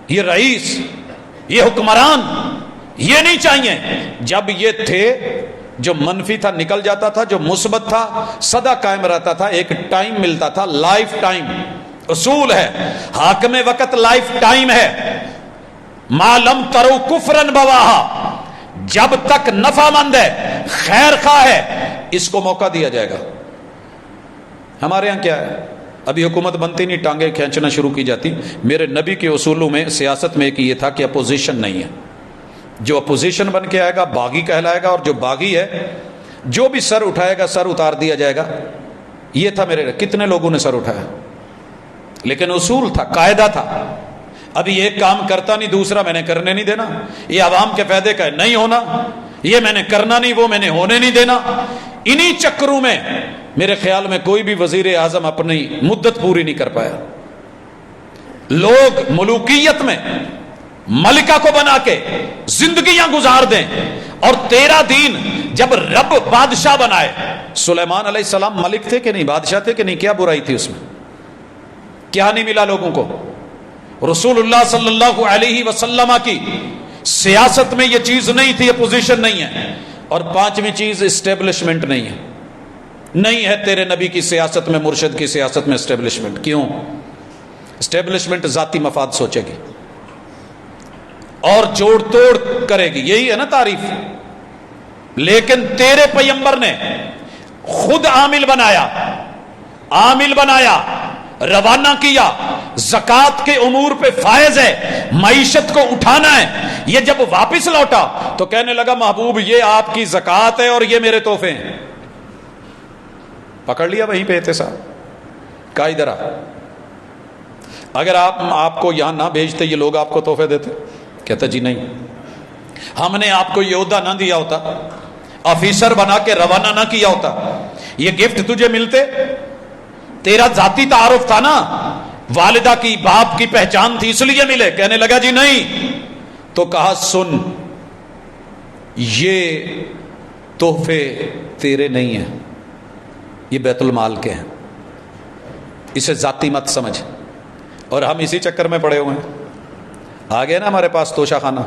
یہ رئیس، یہ حکمران، یہ نہیں چاہیے. جب یہ تھے جو منفی تھا نکل جاتا تھا، جو مثبت تھا سدا قائم رہتا تھا. ایک ٹائم ملتا تھا، لائف ٹائم. اصول ہے حاکم وقت لائف ٹائم ہے. ما لم ترو کفرن بواہا، جب تک نفع مند ہے، خیر خواہ ہے، اس کو موقع دیا جائے گا. ہمارے ہاں کیا ہے، ابھی حکومت بنتی نہیں، ٹانگیں کھینچنا شروع کی جاتی. میرے نبی کے اصولوں میں سیاست میں ایک یہ تھا کہ اپوزیشن نہیں ہے. جو اپوزیشن بن کے آئے گا باغی کہلائے گا، اور جو باغی ہے جو بھی سر اٹھائے گا سر اتار دیا جائے گا. یہ تھا میرے. کتنے لوگوں نے سر اٹھایا، لیکن اصول تھا، قاعدہ تھا. ابھی ایک کام کرتا نہیں دوسرا میں نے کرنے نہیں دینا، یہ عوام کے فائدے کا نہیں ہونا، یہ میں نے کرنا نہیں، وہ میں نے ہونے نہیں دینا. انہی چکروں میں میرے خیال میں کوئی بھی وزیر اعظم اپنی مدت پوری نہیں کر پایا. لوگ ملوکیت میں ملکہ کو بنا کے زندگیاں گزار دیں، اور تیرا دین جب رب بادشاہ بنائے. سلیمان علیہ السلام ملک تھے کہ نہیں، بادشاہ تھے کہ نہیں؟ کیا برائی تھی اس میں؟ کیا نہیں ملا لوگوں کو؟ رسول اللہ صلی اللہ علیہ وسلم کی سیاست میں یہ چیز نہیں تھی، اپوزیشن نہیں ہے. اور پانچویں چیز اسٹیبلشمنٹ نہیں ہے. نہیں ہے تیرے نبی کی سیاست میں، مرشد کی سیاست میں اسٹیبلشمنٹ. کیوں؟ اسٹیبلشمنٹ ذاتی مفاد سوچے گی اور جوڑ توڑ کرے گی، یہی ہے نا تعریف. لیکن تیرے پیغمبر نے خود عامل بنایا، روانہ کیا. زکوٰۃ کے امور پہ فائز ہے، معیشت کو اٹھانا ہے. یہ جب واپس لوٹا تو کہنے لگا محبوب یہ آپ کی زکوٰۃ ہے اور یہ میرے تحفے ہیں. پکڑ لیا وہیں پہ احتساب. کہا ادھر آ، اگر آپ کو یہاں نہ بھیجتے یہ لوگ آپ کو تحفے دیتے؟ کہتا جی نہیں، ہم نے آپ کو یہ عہدہ نہ دیا ہوتا، آفیسر بنا کے روانہ نہ کیا ہوتا، یہ گفٹ تجھے ملتے؟ تیرا ذاتی تعارف تھا نا، والدہ کی باپ کی پہچان تھی اس لیے ملے. کہنے لگا جی نہیں. تو کہا سن، یہ تحفے تیرے نہیں ہیں، یہ بیت المال کے ہیں، اسے ذاتی مت سمجھ. اور ہم اسی چکر میں پڑے ہوئے ہیں. آ گئے نا ہمارے پاس توشہ خانہ.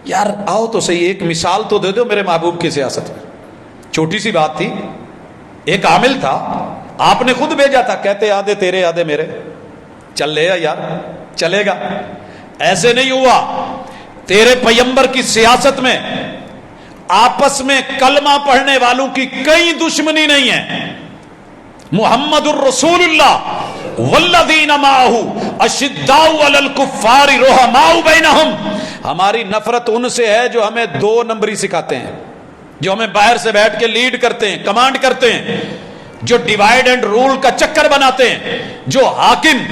یار آؤ تو صحیح، ایک مثال تو دے دو میرے محبوب کی سیاست میں. چھوٹی سی بات تھی، ایک عامل تھا، آپ نے خود بھیجا تھا، کہتے آدھے تیرے آدھے میرے. چل لے یار، چلے گا. ایسے نہیں ہوا. تیرے پیغمبر کی سیاست میں آپس میں کلمہ پڑھنے والوں کی کئی دشمنی نہیں ہے. محمد الرسول اللہ والذین معہ اشداء علی الکفار رحماء بینہم. ہماری نفرت ان سے ہے جو ہمیں 2 نمبری سکھاتے ہیں، جو ہمیں باہر سے بیٹھ کے لیڈ کرتے ہیں، کمانڈ کرتے ہیں، جو ڈیوائیڈ اینڈ رول کا چکر بناتے ہیں، جو حاکم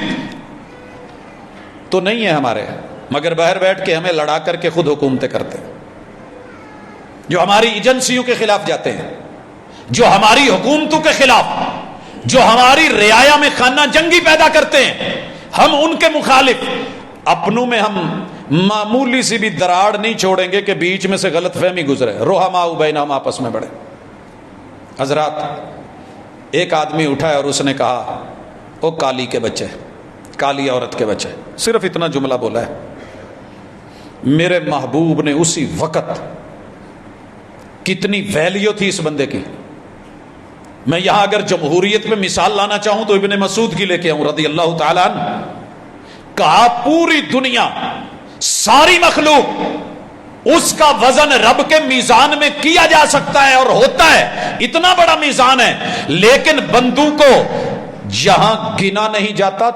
تو نہیں ہے ہمارے، مگر باہر بیٹھ کے ہمیں لڑا کر کے خود حکومتیں کرتے ہیں، جو ہماری ایجنسیوں کے خلاف جاتے ہیں، جو ہماری حکومتوں کے خلاف، جو ہماری رعایا میں خانہ جنگی پیدا کرتے ہیں. ہم ان کے مخالف. اپنوں میں ہم معمولی سی بھی دراڑ نہیں چھوڑیں گے کہ بیچ میں سے غلط فہمی گزرے. رحماء بینہم، آپس میں بڑھے. حضرات ایک آدمی اٹھا ہے اور اس نے کہا او کالی کے بچے، کالی عورت کے بچے. صرف اتنا جملہ بولا ہے. میرے محبوب نے اسی وقت، کتنی ویلیو تھی اس بندے کی. میں یہاں اگر جمہوریت میں مثال لانا چاہوں تو ابن مسعود کی لے کے آؤں رضی اللہ تعالیٰ عنہ. کہا پوری دنیا، ساری مخلوق، اس کا وزن رب کے میزان میں کیا جا سکتا ہے اور ہوتا ہے، اتنا بڑا میزان ہے، لیکن بندوں کو جہاں گنا نہیں جاتا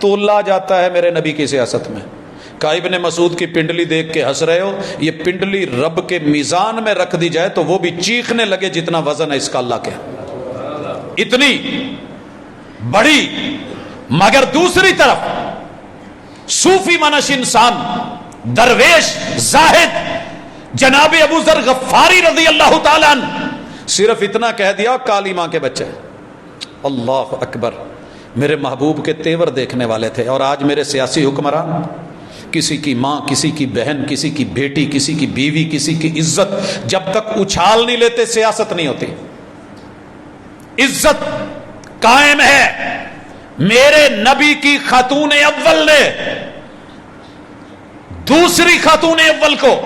تولا جاتا ہے میرے نبی کی سیاست میں. کہا ابن مسعود کی پنڈلی دیکھ کے ہنس رہے ہو، یہ پنڈلی رب کے میزان میں رکھ دی جائے تو وہ بھی چیخنے لگے جتنا وزن ہے اس کا اللہ کے. اتنی بڑی. مگر دوسری طرف صوفی منش انسان، درویش، زاہد، جناب ابو ذر غفاری رضی اللہ تعالیٰ عنہ، صرف اتنا کہہ دیا کالی ماں کے بچے. اللہ اکبر. میرے محبوب کے تیور دیکھنے والے تھے. اور آج میرے سیاسی حکمران کسی کی ماں، کسی کی بہن، کسی کی بیٹی، کسی کی بیوی، کسی کی عزت جب تک اچھال نہیں لیتے سیاست نہیں ہوتی. عزت قائم ہے، میرے نبی کی خاتون اول نے دوسری خاتون اول کو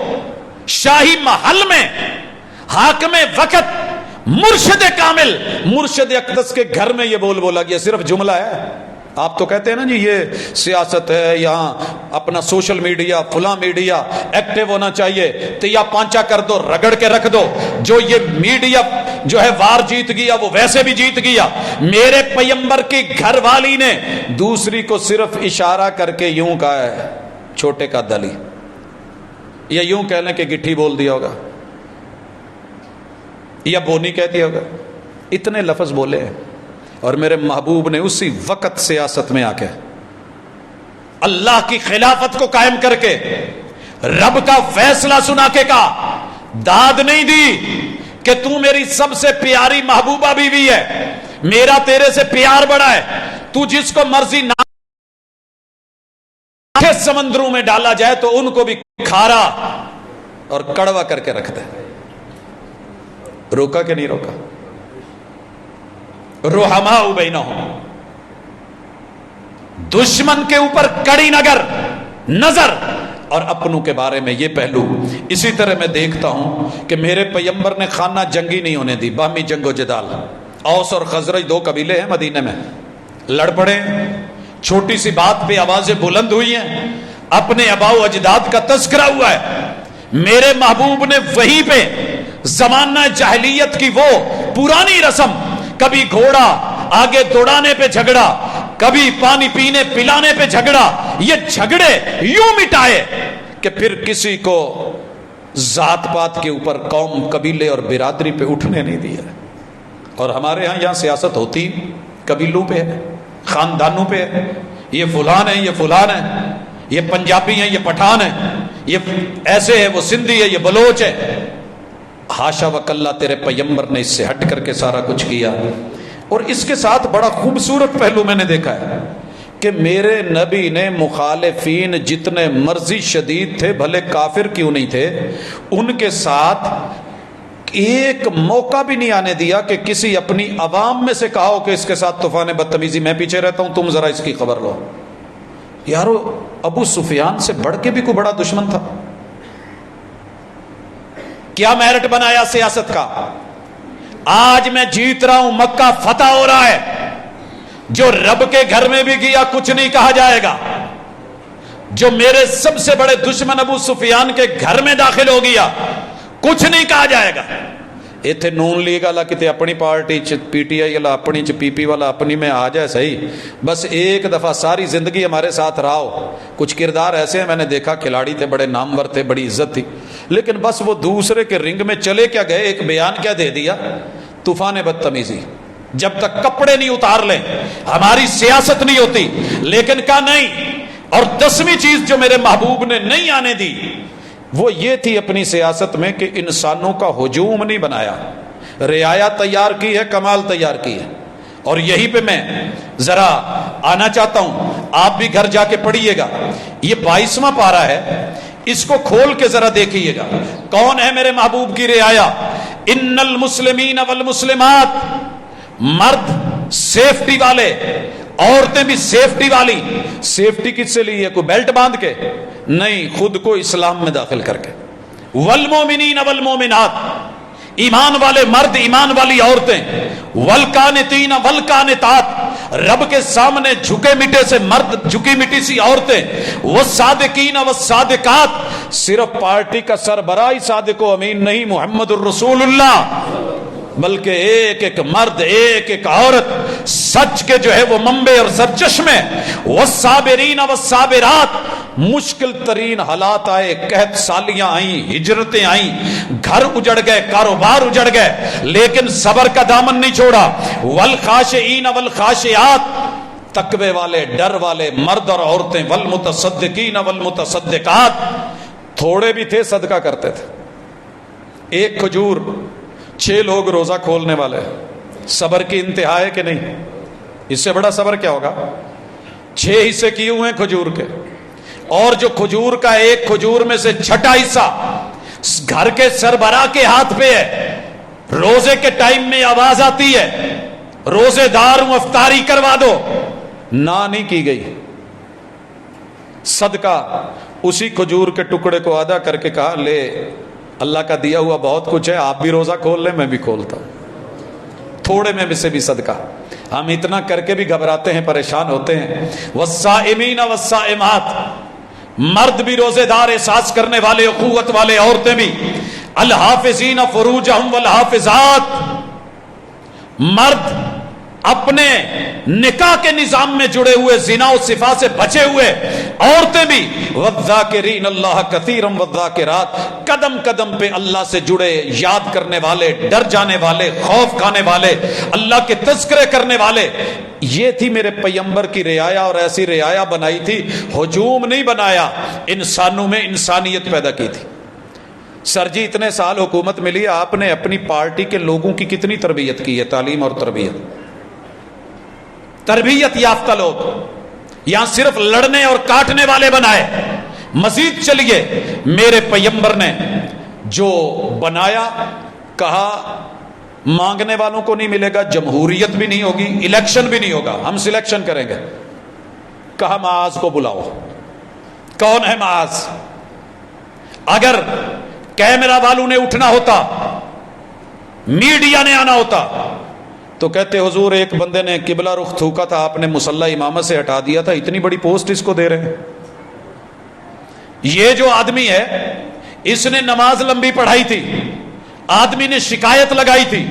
شاہی محل میں حاکم وقت مرشد کامل مرشد اقدس کے گھر میں یہ بول بولا گیا. صرف جملہ ہے. آپ تو کہتے ہیں نا جی یہ سیاست ہے, یہاں اپنا سوشل میڈیا فلاں میڈیا ایکٹیو ہونا چاہیے, تو یا پانچا کر دو, رگڑ کے رکھ دو. جو یہ میڈیا جو ہے وار جیت گیا وہ ویسے بھی جیت گیا. میرے پیغمبر کی گھر والی نے دوسری کو صرف اشارہ کر کے یوں کہا ہے, چھوٹے کا دلی, یا یوں کہہ لیں کہ گٹھی بول دیا ہوگا یا بونی کہہ دیا ہوگا. اتنے لفظ بولے ہیں. اور میرے محبوب نے اسی وقت سیاست میں آ کے اللہ کی خلافت کو قائم کر کے رب کا فیصلہ سنا کے کہا, داد نہیں دی کہ تو میری سب سے پیاری محبوبہ بیوی ہے, میرا تیرے سے پیار بڑا ہے, تو جس کو مرضی نہ سمندروں میں ڈالا جائے تو ان کو بھی کھارا اور کڑوا کر کے رکھ دے. روکا کہ نہیں روکا؟ رحماء بینہم, دشمن کے اوپر کڑی نظر اور اپنوں کے بارے میں یہ پہلو. اسی طرح میں دیکھتا ہوں کہ میرے پیغمبر نے خانہ جنگی نہیں ہونے دی, باہمی جنگ و جدال. اوس اور خزرج دو قبیلے ہیں مدینے میں, لڑ پڑے, چھوٹی سی بات پہ آوازیں بلند ہوئی ہیں, اپنے آباء و اجداد کا تذکرہ ہوا ہے. میرے محبوب نے وہیں پہ زمانہ جاہلیت کی وہ پرانی رسم, کبھی گھوڑا آگے دوڑانے پہ جھگڑا, کبھی پانی پینے پلانے پہ جھگڑا, یہ جھگڑے یوں مٹائے کہ پھر کسی کو ذات پات کے اوپر قوم قبیلے اور برادری پہ اٹھنے نہیں دیا. اور ہمارے یہاں سیاست ہوتی قبیلوں پہ ہے, خاندانوں پہ ہے, یہ فلان ہے یہ فلان ہے, یہ پنجابی ہیں یہ پٹھان ہے, یہ ایسے ہے وہ سندھی ہے یہ بلوچ ہے. حاشا وکلا, تیرے پیغمبر نے اس سے ہٹ کر کے سارا کچھ کیا. اور اس کے ساتھ بڑا خوبصورت پہلو میں نے دیکھا ہے کہ میرے نبی نے مخالفین جتنے مرضی شدید تھے, بھلے کافر کیوں نہیں تھے, ان کے ساتھ ایک موقع بھی نہیں آنے دیا کہ کسی اپنی عوام میں سے کہا ہو کہ اس کے ساتھ طوفان بدتمیزی, میں پیچھے رہتا ہوں تم ذرا اس کی خبر لو. یارو ابو سفیان سے بڑھ کے بھی کوئی بڑا دشمن تھا. کیا میرٹ بنایا سیاست کا؟ آج میں جیت رہا ہوں, مکہ فتح ہو رہا ہے, جو رب کے گھر میں بھی گیا کچھ نہیں کہا جائے گا, جو میرے سب سے بڑے دشمن ابو سفیان کے گھر میں داخل ہو گیا کچھ نہیں کہا جائے گا. ایتھے نون لیگ والا کتے اپنی پارٹی چ, پی ٹی آئی والا اپنی چ, پی پی والا اپنی میں آ جائے صحیح, بس ایک دفعہ ساری زندگی ہمارے ساتھ رہا ہو. کچھ کردار ایسے ہیں میں نے دیکھا, کھلاڑی تھے, بڑے نامور تھے, بڑی عزت تھی, لیکن بس وہ دوسرے کے رنگ میں چلے کیا گئے, ایک بیان کیا دے دیا, طوفان بدتمیزی. جب تک کپڑے نہیں اتار لیں ہماری سیاست نہیں ہوتی. لیکن کہا نہیں. اور 10ویں چیز جو میرے محبوب نے نہیں آنے دی وہ یہ تھی اپنی سیاست میں کہ انسانوں کا ہجوم نہیں بنایا, رعایا تیار کی ہے, کمال تیار کی ہے. اور یہی پہ میں ذرا آنا چاہتا ہوں, آپ بھی گھر جا کے پڑھیے گا. یہ 22واں پارہ ہے, اس کو کھول کے ذرا دیکھیے گا. کون ہے میرے محبوب کی رعایا؟ ان المسلمین والمسلمات, مرد سیفٹی والے, عورتیں بھی سیفٹی والی. سیفٹی کس سے لی ہے؟ کوئی بیلٹ باندھ کے نہیں, خود کو اسلام میں داخل کر کے. والمومنین والمومنات, ایمان والے مرد ایمان والی عورتیں. والقانتین والقانتات, رب کے سامنے جھکے مٹے سے مرد, جھکی مٹی سی عورتیں. والصادقین والصادقات, صرف پارٹی کا سربراہ صادق و امین نہیں, محمد الرسول اللہ, بلکہ ایک ایک مرد ایک ایک عورت سچ کے جو ہے وہ منبع اور سرچشمے. والصابرین والصابرات, مشکل ترین حالات آئے, قحط سالیاں آئیں, ہجرتیں آئیں, گھر اجڑ گئے, کاروبار اجڑ گئے, لیکن صبر کا دامن نہیں چھوڑا. والخاشعین والخاشعات, تقوی والے ڈر والے مرد اور عورتیں. والمتصدقین والمتصدقات, تھوڑے بھی تھے صدقہ کرتے تھے. ایک کھجور 6 لوگ روزہ کھولنے والے. صبر کی انتہا ہے کہ نہیں؟ اس سے بڑا صبر کیا ہوگا؟ 6 حصے کیے ہوئے ہیں کھجور کے, اور جو کھجور کا ایک کھجور میں سے 6واں حصہ گھر کے سربراہ کے ہاتھ پہ ہے. روزے کے ٹائم میں آواز آتی ہے, روزے دار ہوں افطاری کروا دو, نہ نہیں کی گئی. صدقہ اسی کھجور کے ٹکڑے کو ادا کر کے کہا لے اللہ کا دیا ہوا بہت کچھ ہے, آپ بھی روزہ کھول لیں میں بھی کھولتا ہوں, تھوڑے میں سے بھی صدقہ. ہم اتنا کر کے بھی گھبراتے ہیں, پریشان ہوتے ہیں. والصائمین والصائمات, مرد بھی روزے دار احساس کرنے والے قوت والے, عورتیں بھی. الحافظین فروجہم والحافظات, مرد اپنے نکاح کے نظام میں جڑے ہوئے, زنا و صفا سے بچے ہوئے, عورتیں بھی. والذاکرین اللہ کثیرا والذاکرات, قدم قدم پہ اللہ سے جڑے, یاد کرنے والے, ڈر جانے والے, خوف کھانے والے, اللہ کے تذکرے کرنے والے. یہ تھی میرے پیغمبر کی رعایا, اور ایسی رعایا بنائی تھی, ہجوم نہیں بنایا, انسانوں میں انسانیت پیدا کی تھی. سر جی اتنے سال حکومت ملی, آپ نے اپنی پارٹی کے لوگوں کی کتنی تربیت کی ہے, تعلیم اور تربیت یافتہ لوگ یہاں صرف لڑنے اور کاٹنے والے بنائے. مزید چلیے, میرے پیغمبر نے جو بنایا, کہا مانگنے والوں کو نہیں ملے گا, جمہوریت بھی نہیں ہوگی, الیکشن بھی نہیں ہوگا, ہم سلیکشن کریں گے. کہا معاذ کو بلاؤ. کون ہے معاذ؟ اگر کیمرہ والوں نے اٹھنا ہوتا, میڈیا نے آنا ہوتا, تو کہتے حضور ایک بندے نے قبلہ رخ تھوکا تھا, آپ نے مصلی امامت سے ہٹا دیا تھا, اتنی بڑی پوسٹ اس کو دے رہے ہیں. یہ جو آدمی ہے اس نے نماز لمبی پڑھائی تھی, آدمی نے شکایت لگائی تھی,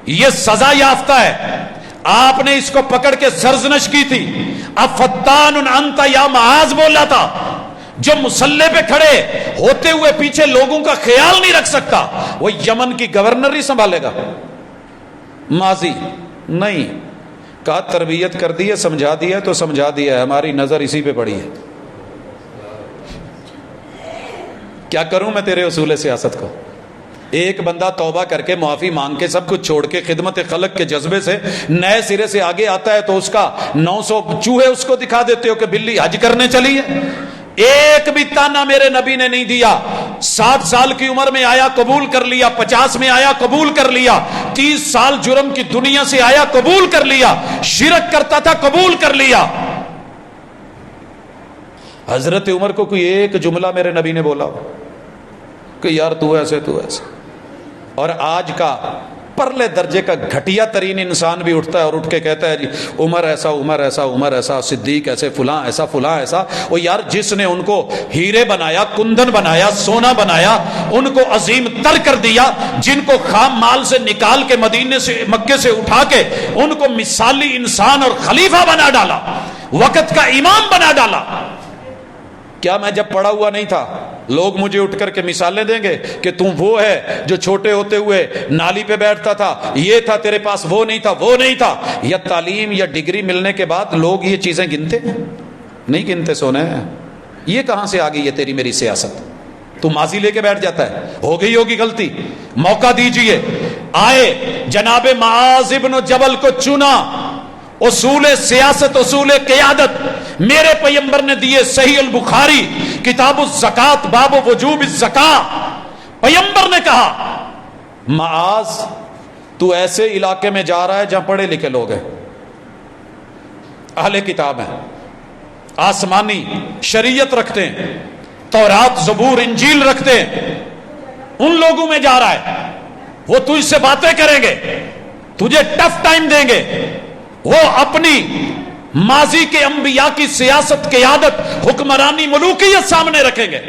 یہ سزا یافتہ ہے, آپ نے اس کو پکڑ کے سرزنش کی تھی. افتان انت یا معاذ بولا تھا, جو مصلی پہ کھڑے ہوتے ہوئے پیچھے لوگوں کا خیال نہیں رکھ سکتا, وہ یمن کی گورنر ہی سنبھالے گا. ماضی نہیں, کہا تربیت کر دی ہے, سمجھا دیا ہے تو سمجھا دیا ہے, ہماری نظر اسی پہ پڑی ہے. کیا کروں میں تیرے اصول سیاست کو؟ ایک بندہ توبہ کر کے معافی مانگ کے سب کچھ چھوڑ کے خدمت خلق کے جذبے سے نئے سرے سے آگے آتا ہے, تو اس کا 900 چوہے اس کو دکھا دیتے ہو کہ بلی حج کرنے چلی ہے. ایک بھی تانا میرے نبی نے نہیں دیا. 60 سال کی عمر میں آیا, قبول کر لیا, 50 میں آیا, قبول کر لیا, 30 سال جرم کی دنیا سے آیا, قبول کر لیا, شرک کرتا تھا, قبول کر لیا. حضرت عمر کو کوئی ایک جملہ میرے نبی نے بولا کہ یار تو ایسے تو ایسے. اور آج کا پرلے درجے کا گھٹیا ترین انسان بھی اٹھتا ہے اور اٹھ کے کہتا ہے جی عمر ایسا, عمر ایسا, عمر ایسا, صدیق ایسے, فلاں ایسا, فلاں ایسا. وہ یار جس نے ان کو ہیرے بنایا, کندن بنایا, سونا بنایا, ان کو عظیم تر کر دیا, جن کو خام مال سے نکال کے مدینے سے, مکے سے اٹھا کے ان کو مثالی انسان اور خلیفہ بنا ڈالا, وقت کا امام بنا ڈالا. کیا میں جب پڑا ہوا نہیں تھا لوگ مجھے اٹھ کر کے مثالیں دیں گے کہ تم وہ ہے جو چھوٹے ہوتے ہوئے نالی پہ بیٹھتا تھا, یہ تھا تیرے پاس, وہ نہیں تھا, وہ نہیں تھا. یا تعلیم یا ڈگری ملنے کے بعد لوگ یہ چیزیں گنتے نہیں گنتے. سونے یہ کہاں سے آ گئی ہے تیری میری سیاست؟ تو ماضی لے کے بیٹھ جاتا ہے. ہو گئی ہوگی غلطی, موقع دیجئے. آئے جناب معاذ ابن جبل کو چنا, اصول سیاست, اصول قیادت میرے پیغمبر نے دیے. صحیح البخاری کتاب الزکات باب وجوب الزکاۃ, پیغمبر نے کہا معاذ تو ایسے علاقے میں جا رہا ہے جہاں پڑھے لکھے لوگ ہیں, اہل کتاب ہیں, آسمانی شریعت رکھتے ہیں, تورات زبور انجیل رکھتے ہیں, ان لوگوں میں جا رہا ہے. وہ تجھ سے باتیں کریں گے, تجھے ٹف ٹائم دیں گے, وہ اپنی ماضی کے انبیاء کی سیاست, قیادت, حکمرانی, ملوکیت سامنے رکھیں گے.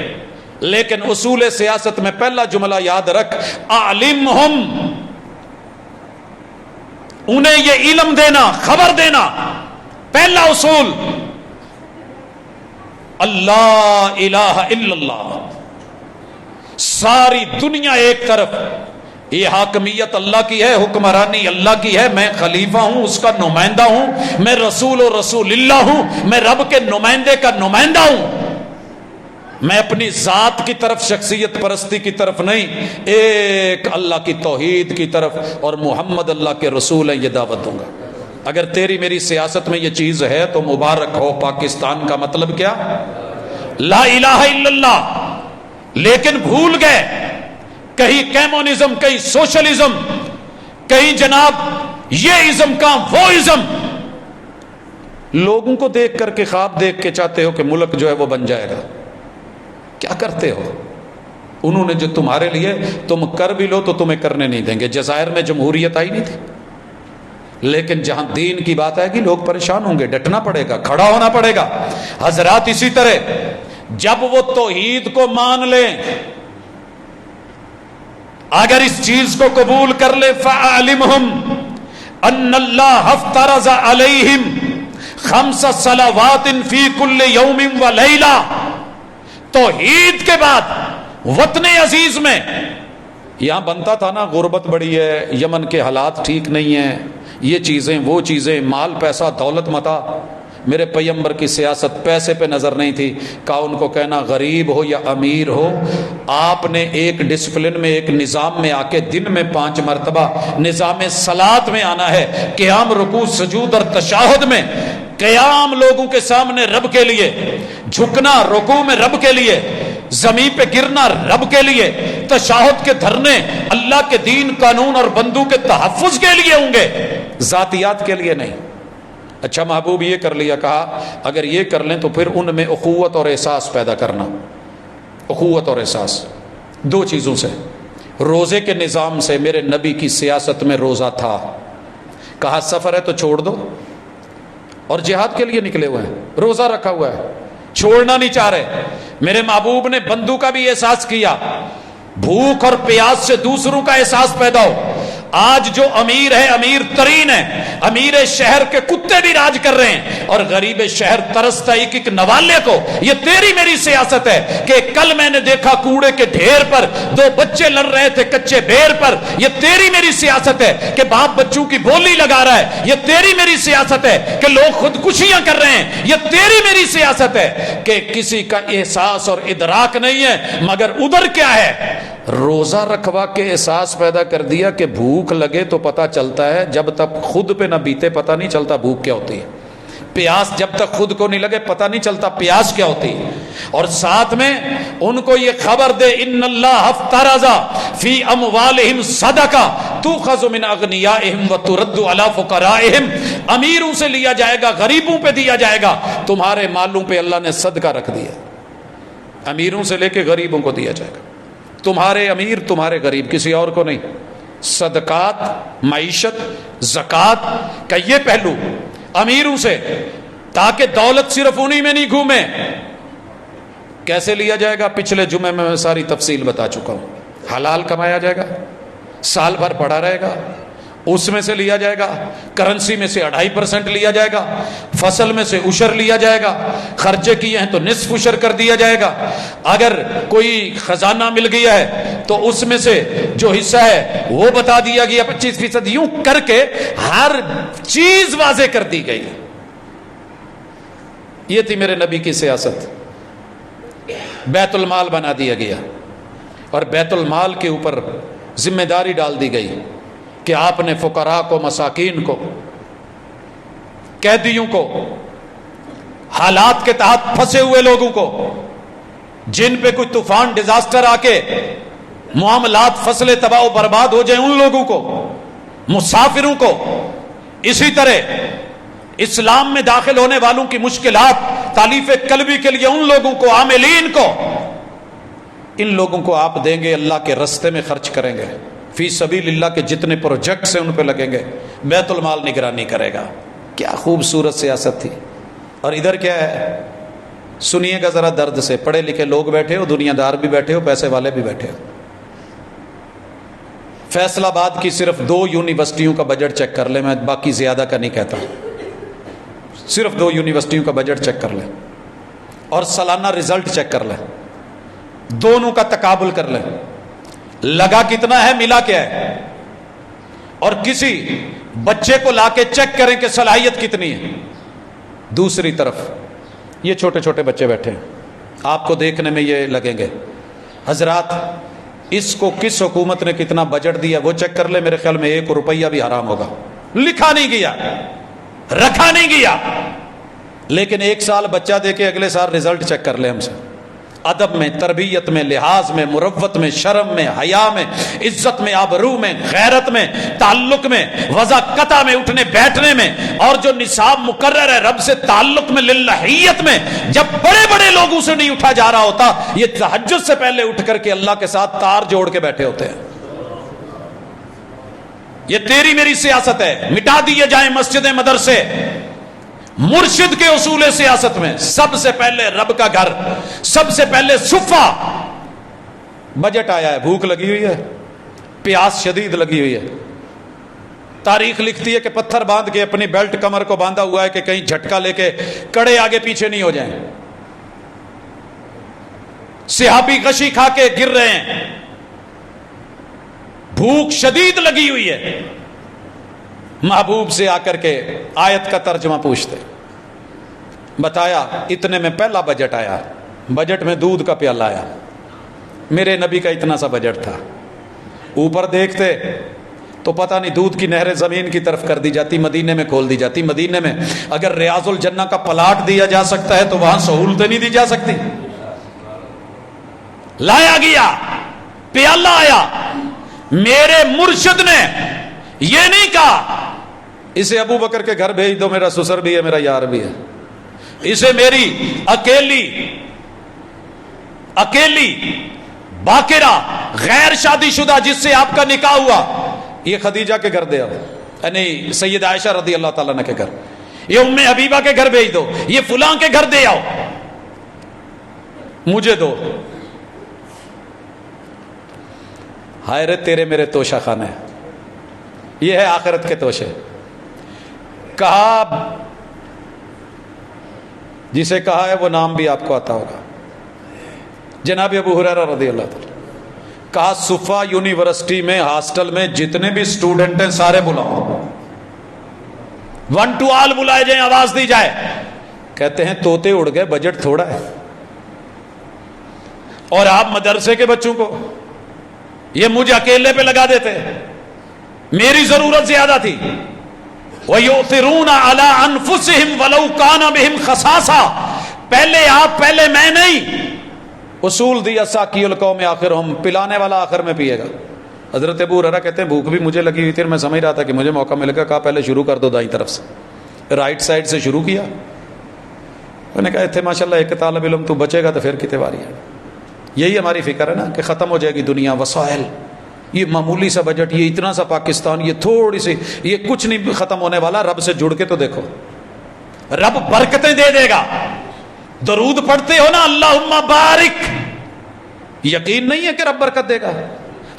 لیکن اصول سیاست میں پہلا جملہ یاد رکھ, اعلمہم, انہیں یہ علم دینا, خبر دینا. پہلا اصول اللہ الہ الا اللہ. ساری دنیا ایک طرف, یہ حاکمیت اللہ کی ہے, حکمرانی اللہ کی ہے, میں خلیفہ ہوں, اس کا نمائندہ ہوں, میں رسول و رسول اللہ ہوں, میں رب کے نمائندے کا نمائندہ ہوں. میں اپنی ذات کی طرف, شخصیت پرستی کی طرف نہیں, ایک اللہ کی توحید کی طرف, اور محمد اللہ کے رسول ہیں, یہ دعوت دوں گا. اگر تیری میری سیاست میں یہ چیز ہے تو مبارک ہو. پاکستان کا مطلب کیا؟ لا الہ الا اللہ. لیکن بھول گئے, کہیں کمیونزم, کہیں سوشلزم, کہیں جناب یہ ازم کا وہ ازم. لوگوں کو دیکھ کر کے خواب دیکھ کے چاہتے ہو کہ ملک جو ہے وہ بن جائے گا. کیا کرتے ہو؟ انہوں نے جو تمہارے لیے تم کر بھی لو تو تمہیں کرنے نہیں دیں گے. جزائر میں جمہوریت آئی نہیں تھی, لیکن جہاں دین کی بات آئے گی لوگ پریشان ہوں گے, ڈٹنا پڑے گا, کھڑا ہونا پڑے گا. حضرات اسی طرح جب وہ توحید کو مان لیں, اگر اس چیز کو قبول کر لے, فَعَلِمْهُمْ أَنَّ اللَّهَ افْتَرَضَ عَلَيْهِمْ 5 صلوات فی کل یوم ولیلہ. توحید کے بعد وطن عزیز میں, یہاں بنتا تھا نا غربت بڑی ہے, یمن کے حالات ٹھیک نہیں ہیں, یہ چیزیں وہ چیزیں, مال پیسہ دولت متا. میرے پیغمبر کی سیاست پیسے پہ نظر نہیں تھی. کہا ان کو کہنا غریب ہو یا امیر ہو, آپ نے ایک ڈسپلن میں, ایک نظام میں آ کے دن میں 5 مرتبہ نظام صلاۃ میں آنا ہے. قیام, رکوع, سجود اور تشہد میں قیام لوگوں کے سامنے رب کے لیے, جھکنا رکوع میں رب کے لیے, زمین پہ گرنا رب کے لیے, تشہد کے دھرنے اللہ کے دین, قانون اور بندوں کے تحفظ کے لیے ہوں گے, ذاتیات کے لیے نہیں. اچھا محبوب یہ کر لیا, کہا اگر یہ کر لیں تو پھر ان میں اخوت اور احساس پیدا کرنا. اخوت اور احساس 2 چیزوں سے. روزے کے نظام سے, میرے نبی کی سیاست میں روزہ تھا. کہا سفر ہے تو چھوڑ دو, اور جہاد کے لیے نکلے ہوئے ہیں, روزہ رکھا ہوا ہے, چھوڑنا نہیں چاہ رہے. میرے محبوب نے بندوں کا بھی احساس کیا, بھوک اور پیاس سے دوسروں کا احساس پیدا ہو. آج جو امیر ہے, امیر ترین ہے, امیر شہر کے کتے بھی راج کر رہے ہیں, اور غریب شہر ترستا ایک نوالے کو. یہ تیری میری سیاست ہے کہ کل میں نے دیکھا کوڑے کے ڈھیر پر 2 بچے لڑ رہے تھے کچے بیر پر. یہ تیری میری سیاست ہے کہ باپ بچوں کی بولی لگا رہا ہے. یہ تیری میری سیاست ہے کہ لوگ خودکشیاں کر رہے ہیں. یہ تیری میری سیاست ہے کہ کسی کا احساس اور ادراک نہیں ہے. مگر ادھر کیا ہے, روزہ رکھوا کے احساس پیدا کر دیا کہ بھوک لگے تو پتہ چلتا ہے, جب تک خود پہ نہ بیتے پتہ نہیں چلتا بھوک کیا ہوتی ہے. پیاس جب تک خود کو نہیں لگے پتہ نہیں چلتا پیاس کیا ہوتی ہے. اور ساتھ میں ان کو یہ خبر دے, ان اللہ افترض فی اموالہم صدقہ تؤخذ من اغنیائہم وترد علی فقرائہم. امیروں سے لیا جائے گا, غریبوں پہ دیا جائے گا. تمہارے مالوں پہ اللہ نے صدقہ رکھ دیا, امیروں سے لے کے غریبوں کو دیا جائے گا. تمہارے امیر تمہارے غریب, کسی اور کو نہیں. صدقات, معیشت, زکوٰۃ کا یہ پہلو امیروں سے, تاکہ دولت صرف انہی میں نہیں گھومے. کیسے لیا جائے گا پچھلے جمعے میں ساری تفصیل بتا چکا ہوں. حلال کمایا جائے گا, سال بھر پڑا رہے گا, اس میں سے لیا جائے گا. کرنسی میں سے 2.5% لیا جائے گا, فصل میں سے عشر لیا جائے گا, خرچے کیے ہیں تو نصف عشر کر دیا جائے گا. اگر کوئی خزانہ مل گیا ہے تو اس میں سے جو حصہ ہے وہ بتا دیا گیا 25%. یوں کر کے ہر چیز واضح کر دی گئی. یہ تھی میرے نبی کی سیاست. بیت المال بنا دیا گیا, اور بیت المال کے اوپر ذمہ داری ڈال دی گئی کہ آپ نے فقراء کو, مساکین کو, قیدیوں کو, حالات کے تحت پھنسے ہوئے لوگوں کو, جن پہ کوئی طوفان ڈیزاسٹر آ کے معاملات فصلیں تباہ و برباد ہو جائیں, ان لوگوں کو, مسافروں کو. اسی طرح اسلام میں داخل ہونے والوں کی مشکلات, تالیف قلبی کے لیے ان لوگوں کو, عاملین کو, ان لوگوں کو آپ دیں گے, اللہ کے رستے میں خرچ کریں گے. فی سبیل اللہ کے جتنے پروجیکٹس ہیں ان پہ لگیں گے, بیت المال نگرانی کرے گا. کیا خوبصورت سیاست تھی. اور ادھر کیا ہے, سنیے گا ذرا درد سے. پڑھے لکھے لوگ بیٹھے ہو, دنیا دار بھی بیٹھے ہو, پیسے والے بھی بیٹھے ہو. فیصل آباد کی صرف 2 یونیورسٹیوں کا بجٹ چیک کر لیں, میں باقی زیادہ کا نہیں کہتا, صرف 2 یونیورسٹیوں کا بجٹ چیک کر لیں, اور سالانہ رزلٹ چیک کر لیں, دونوں کا تقابل کر لیں, لگا کتنا ہے, ملا کیا ہے. اور کسی بچے کو لا کے چیک کریں کہ صلاحیت کتنی ہے. دوسری طرف یہ چھوٹے چھوٹے بچے بیٹھے ہیں, آپ کو دیکھنے میں یہ لگیں گے. حضرات, اس کو کس حکومت نے کتنا بجٹ دیا وہ چیک کر لے, میرے خیال میں 1 روپیہ بھی حرام ہوگا. لکھا نہیں گیا, رکھا نہیں گیا, لیکن 1 سال بچہ دے کے اگلے سال رزلٹ چیک کر لے ہم سے. ادب میں، تربیت میں، لحاظ میں، مروت میں، شرم میں، حیا میں، عزت میں، آبرو میں، غیرت میں، تعلق میں، وضاقتہ میں، اٹھنے بیٹھنے میں، اور جو نصاب مقرر ہے رب سے تعلق میں، للہیت میں، جب بڑے بڑے لوگوں سے نہیں اٹھا جا رہا ہوتا، یہ تہجد سے پہلے اٹھ کر کے اللہ کے ساتھ تار جوڑ کے بیٹھے ہوتے ہیں۔ یہ تیری میری سیاست ہے، مٹا دیے جائیں مسجدیں مدرسے۔ مرشد کے اصول سیاست میں سب سے پہلے رب کا گھر، سب سے پہلے صفہ۔ بجٹ آیا ہے، بھوک لگی ہوئی ہے، پیاس شدید لگی ہوئی ہے، تاریخ لکھتی ہے کہ پتھر باندھ کے اپنی بیلٹ کمر کو باندھا ہوا ہے کہ کہیں جھٹکا لے کے کڑے آگے پیچھے نہیں ہو جائیں۔ صحابی غشی کھا کے گر رہے ہیں، بھوک شدید لگی ہوئی ہے، محبوب سے آ کر کے آیت کا ترجمہ پوچھتے، بتایا اتنے میں پہلا بجٹ آیا، بجٹ میں دودھ کا پیالہ آیا۔ میرے نبی کا اتنا سا بجٹ تھا، اوپر دیکھتے تو پتہ نہیں دودھ کی نہریں زمین کی طرف کر دی جاتی، مدینے میں کھول دی جاتی۔ مدینے میں اگر ریاض الجنہ کا پلاٹ دیا جا سکتا ہے تو وہاں سہولتیں نہیں دی جا سکتی۔ لایا گیا، پیالہ آیا، میرے مرشد نے یہ نہیں کہا اسے ابو بکر کے گھر بھیج دو، میرا سسر بھی ہے، میرا یار بھی ہے، اسے میری اکیلی باقرہ غیر شادی شدہ جس سے آپ کا نکاح ہوا، یہ خدیجہ کے گھر دے آؤ، یعنی سید عائشہ رضی اللہ تعالیٰ عنہ کے گھر، یہ ام حبیبہ کے گھر بھیج دو، یہ فلاں کے گھر دے آؤ، مجھے دو۔ ہائے رے تیرے میرے توشہ خانے، یہ ہے آخرت کے توشے۔ کہا، جسے کہا ہے وہ نام بھی آپ کو آتا ہوگا، جناب ابو ہریرہ رضی اللہ تعالیٰ، کہا صفا یونیورسٹی میں ہاسٹل میں جتنے بھی اسٹوڈنٹ ہیں سارے بلاؤ، 1 to all بلائے جائیں، آواز دی جائے۔ کہتے ہیں طوطے اڑ گئے، بجٹ تھوڑا ہے، اور آپ مدرسے کے بچوں کو یہ مجھے اکیلے پہ لگا دیتے، میری ضرورت زیادہ تھی۔ وَيُؤْثِرُونَ عَلَىٰ أَنفُسِهِمْ وَلَوْ كَانَ بِهِمْ خَصَاصَةٌ، پہلے آپ، پہلے میں نہیں۔ اصول دیا ساقی القوم آخرہم، پلانے والا آخر میں پیے گا۔ حضرت ابو ہریرہ کہتے ہیں بھوک بھی مجھے لگی ہوئی تھی، میں سمجھ رہا تھا کہ مجھے موقع ملے گا، کہا پہلے شروع کر دو دائیں طرف سے، رائٹ سائڈ سے شروع کیا۔ میں نے کہا اتنے ماشاءاللہ ایک طالب علم تو بچے گا تو پھر کتنے باری ہے۔ یہی ہماری فکر ہے نا کہ ختم ہو جائے گی دنیا، وسائل، یہ معمولی سا بجٹ، یہ اتنا سا پاکستان، یہ تھوڑی سی، یہ کچھ نہیں ختم ہونے والا۔ رب سے جڑ کے تو دیکھو، رب برکتیں دے دے گا۔ درود پڑھتے ہو نا اللہم بارک، یقین نہیں ہے کہ رب برکت دے گا؟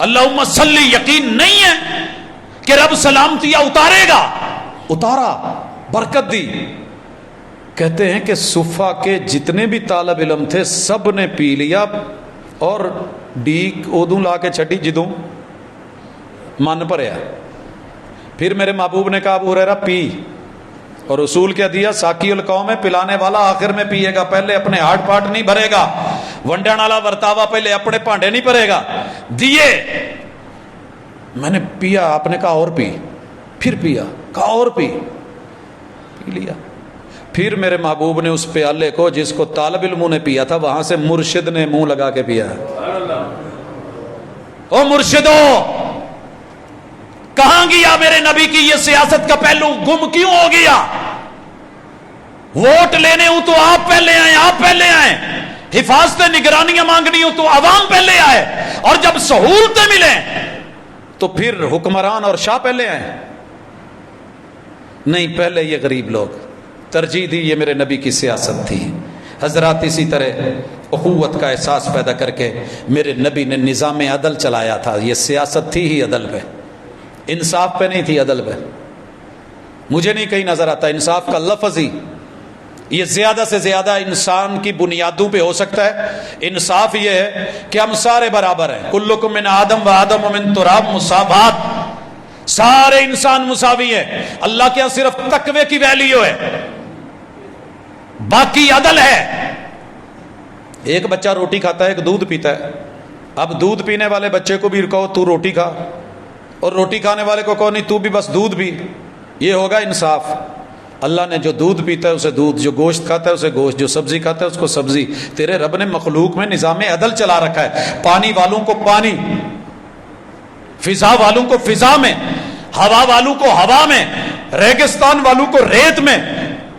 اللہم صلی، یقین نہیں ہے کہ رب سلامتیاں اتارے گا؟ اتارا، برکت دی۔ کہتے ہیں کہ صفا کے جتنے بھی طالب علم تھے سب نے پی لیا، اور ڈیک ادوں لا کے چھٹی جدوں من پریا۔ پھر میرے محبوب نے کہا ابو ہریرہ پی، اور اصول کیا دیا؟ ساقی القوم ہے، پلانے والا آخر میں پیے گا، پہلے اپنے ہارٹ پارٹ نہیں بھرے گا، ونڈن والا ورتاوا پہلے اپنے پانڈے نہیں بھرے گا۔ دیے، میں نے پیا، آپ نے کہا اور پی، پھر پیا، کہا اور پی لیا۔ پھر میرے محبوب نے اس پیالے کو جس کو طالب علموں نے پیا تھا وہاں سے مرشد نے منہ لگا کے پیا۔ او مرشدو، کہاں گیا میرے نبی کی یہ سیاست کا پہلو؟ گم کیوں ہو گیا؟ ووٹ لینے ہوں تو آپ پہلے آئیں، آپ پہلے آئیں، حفاظتیں نگرانیاں مانگنی ہوں تو عوام پہلے آئے، اور جب سہولتیں ملیں تو پھر حکمران اور شاہ پہلے آئیں۔ نہیں، پہلے یہ غریب لوگ ترجیح دی۔ یہ میرے نبی کی سیاست تھی۔ حضرات اسی طرح اخوت کا احساس پیدا کر کے میرے نبی نے نظام عدل چلایا تھا۔ یہ سیاست تھی ہی عدل پہ، انصاف پہ نہیں تھی، عدل پہ۔ مجھے نہیں کہیں نظر آتا انصاف کا لفظ ہی، یہ زیادہ سے زیادہ انسان کی بنیادوں پہ ہو سکتا ہے۔ انصاف یہ ہے کہ ہم سارے برابر ہیں، کلکم من آدم و آدم من تراب، مساوات، سارے انسان مساوی ہیں۔ اللہ کے یہاں صرف تقوی کی ویلیو ہے، باقی عدل ہے۔ ایک بچہ روٹی کھاتا ہے، ایک دودھ پیتا ہے۔ اب دودھ پینے والے بچے کو بھی کہو تو روٹی کھا، اور روٹی کھانے والے کو کہو نہیں تو بھی بس دودھ پی، یہ ہوگا انصاف۔ اللہ نے جو دودھ پیتا ہے اسے دودھ، جو گوشت کھاتا ہے اسے گوشت، جو سبزی کھاتا ہے اس کو سبزی. تیرے رب نے مخلوق میں نظام عدل چلا رکھا ہے. پانی والوں کو پانی، فضا والوں کو فضا میں، ہوا والوں کو ہوا میں، ریگستان والوں کو ریت میں،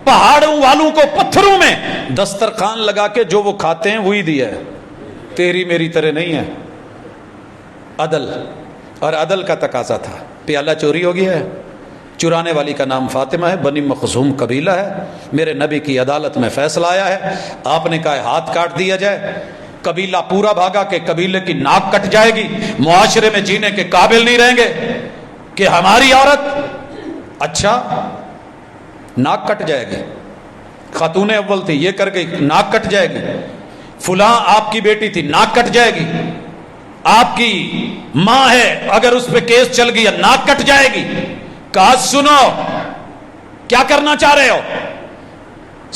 پہاڑوں والوں کو پتھروں میں. دسترخوان لگا کے جو وہ کھاتے ہیں وہی دیا ہے، تیری میری طرح نہیں ہے. عدل، اور عدل کا تقاضا تھا. پیالہ چوری ہو گیا ہے، چرانے والی کا نام فاطمہ ہے، بنی مخزوم قبیلہ ہے. میرے نبی کی عدالت میں فیصلہ آیا ہے، آپ نے کہا ہاتھ کاٹ دیا جائے. قبیلہ پورا بھاگا کہ قبیلے کی ناک کٹ جائے گی، معاشرے میں جینے کے قابل نہیں رہیں گے کہ ہماری عورت، اچھا ناک کٹ جائے گی، خاتون اول تھی یہ کر گئی ناک کٹ جائے گی، فلاں آپ کی بیٹی تھی ناک کٹ جائے گی، آپ کی ماں ہے اگر اس پہ کیس چل گیا ناک کٹ جائے گی. کہا سنو کیا کرنا چاہ رہے ہو؟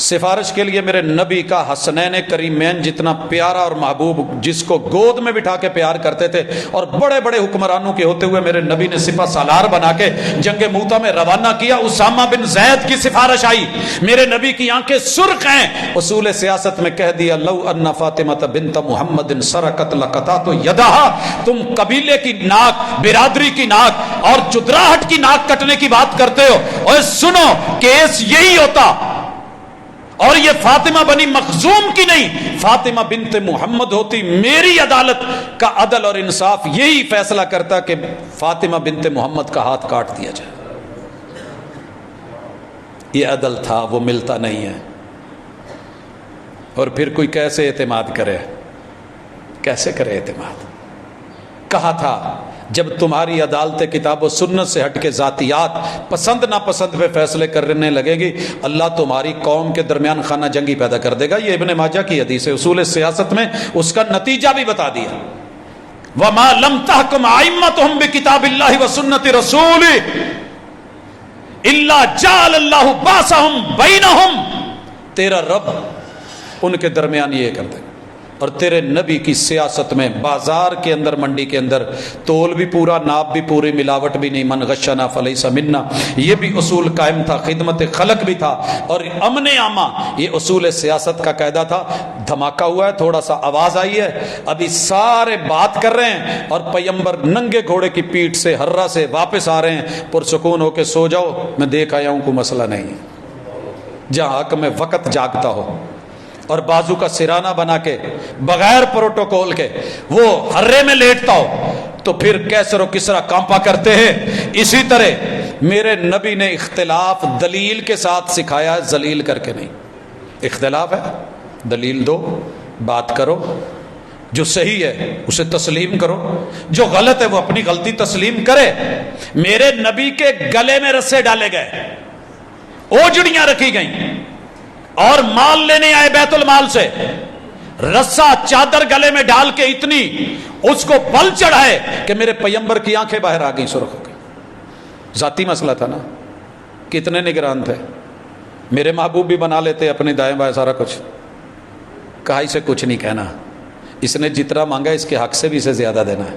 سفارش کے لیے میرے نبی کا حسنین کریمین جتنا پیارا اور محبوب، جس کو گود میں بٹھا کے پیار کرتے تھے، اور بڑے بڑے حکمرانوں کے ہوتے ہوئے میرے نبی نے سپہ سالار بنا کے جنگ موتا میں روانہ کیا. اسامہ بن زید کی سفارش آئی، میرے نبی کی آنکھیں سرخ ہیں. اصول سیاست میں کہہ دیا لو ان فاطمہ بنت محمد سرقت لقطعت یدہا. تم قبیلے کی ناک، برادری کی ناک اور چدراہٹ کی ناک کٹنے کی بات کرتے ہو، اور سنو کیس یہی ہوتا، اور یہ فاطمہ بنی مخزوم کی نہیں، فاطمہ بنت محمد ہوتی. میری عدالت کا عدل اور انصاف یہی فیصلہ کرتا کہ فاطمہ بنت محمد کا ہاتھ کاٹ دیا جائے. یہ عدل تھا، وہ ملتا نہیں ہے. اور پھر کوئی کیسے اعتماد کرے، کیسے کرے اعتماد؟ کہا تھا جب تمہاری عدالت کتاب و سنت سے ہٹ کے ذاتیات، پسند ناپسند پہ فیصلے کرنے لگے گی، اللہ تمہاری قوم کے درمیان خانہ جنگی پیدا کر دے گا. یہ ابن ماجہ کی حدیث ہے. اصول سیاست میں اس کا نتیجہ بھی بتا دیا. وَمَا لَمْ تَحْكُمْ أَئِمَّتُهُمْ بِكِتَابِ اللَّهِ وَسُنَّةِ رَسُولِهِ إِلَّا جَعَلَ اللَّهُ بَأْسَهُمْ بَيْنَهُمْ. تیرا رب ان کے درمیان یہ کر دے گا. اور تیرے نبی کی سیاست میں بازار کے اندر، منڈی کے اندر تول بھی پورا، ناپ بھی پوری، ملاوٹ بھی نہیں. من غشنا فلیس منا، یہ بھی اصول قائم تھا. خدمت خلق بھی تھا، اور امن عامہ یہ اصول سیاست کا قاعدہ تھا. دھماکہ ہوا ہے، تھوڑا سا آواز آئی ہے، ابھی سارے بات کر رہے ہیں اور پیمبر ننگے گھوڑے کی پیٹھ سے ہررا سے واپس آ رہے ہیں. پرسکون ہو کے سو جاؤ، میں دیکھ آیا ہوں کوئی مسئلہ نہیں ہے. جہاں حق میں وقت جاگتا ہو اور بازو کا سرانہ بنا کے بغیر پروٹوکول کے وہ ہررے میں لیٹتا ہو تو پھر کیسر و کسرا کانپا کرتے ہیں. اسی طرح میرے نبی نے اختلاف دلیل کے ساتھ سکھایا ہے، ذلیل کر کے نہیں. اختلاف ہے، دلیل دو، بات کرو، جو صحیح ہے اسے تسلیم کرو، جو غلط ہے وہ اپنی غلطی تسلیم کرے. میرے نبی کے گلے میں رسے ڈالے گئے، اوجڑیاں رکھی گئیں، اور مال لینے آئے بیت المال سے، رسا چادر گلے میں ڈال کے اتنی اس کو بل چڑھائے کہ میرے پیمبر کی آنکھیں باہر آ گئی، سرخ ہو گئی. ذاتی مسئلہ تھا نا. کتنے نگران تھے، میرے محبوب بھی بنا لیتے اپنے دائیں بائیں سارا کچھ. کہا اسے کچھ نہیں کہنا، اس نے جتنا مانگا اس کے حق سے بھی اسے زیادہ دینا ہے،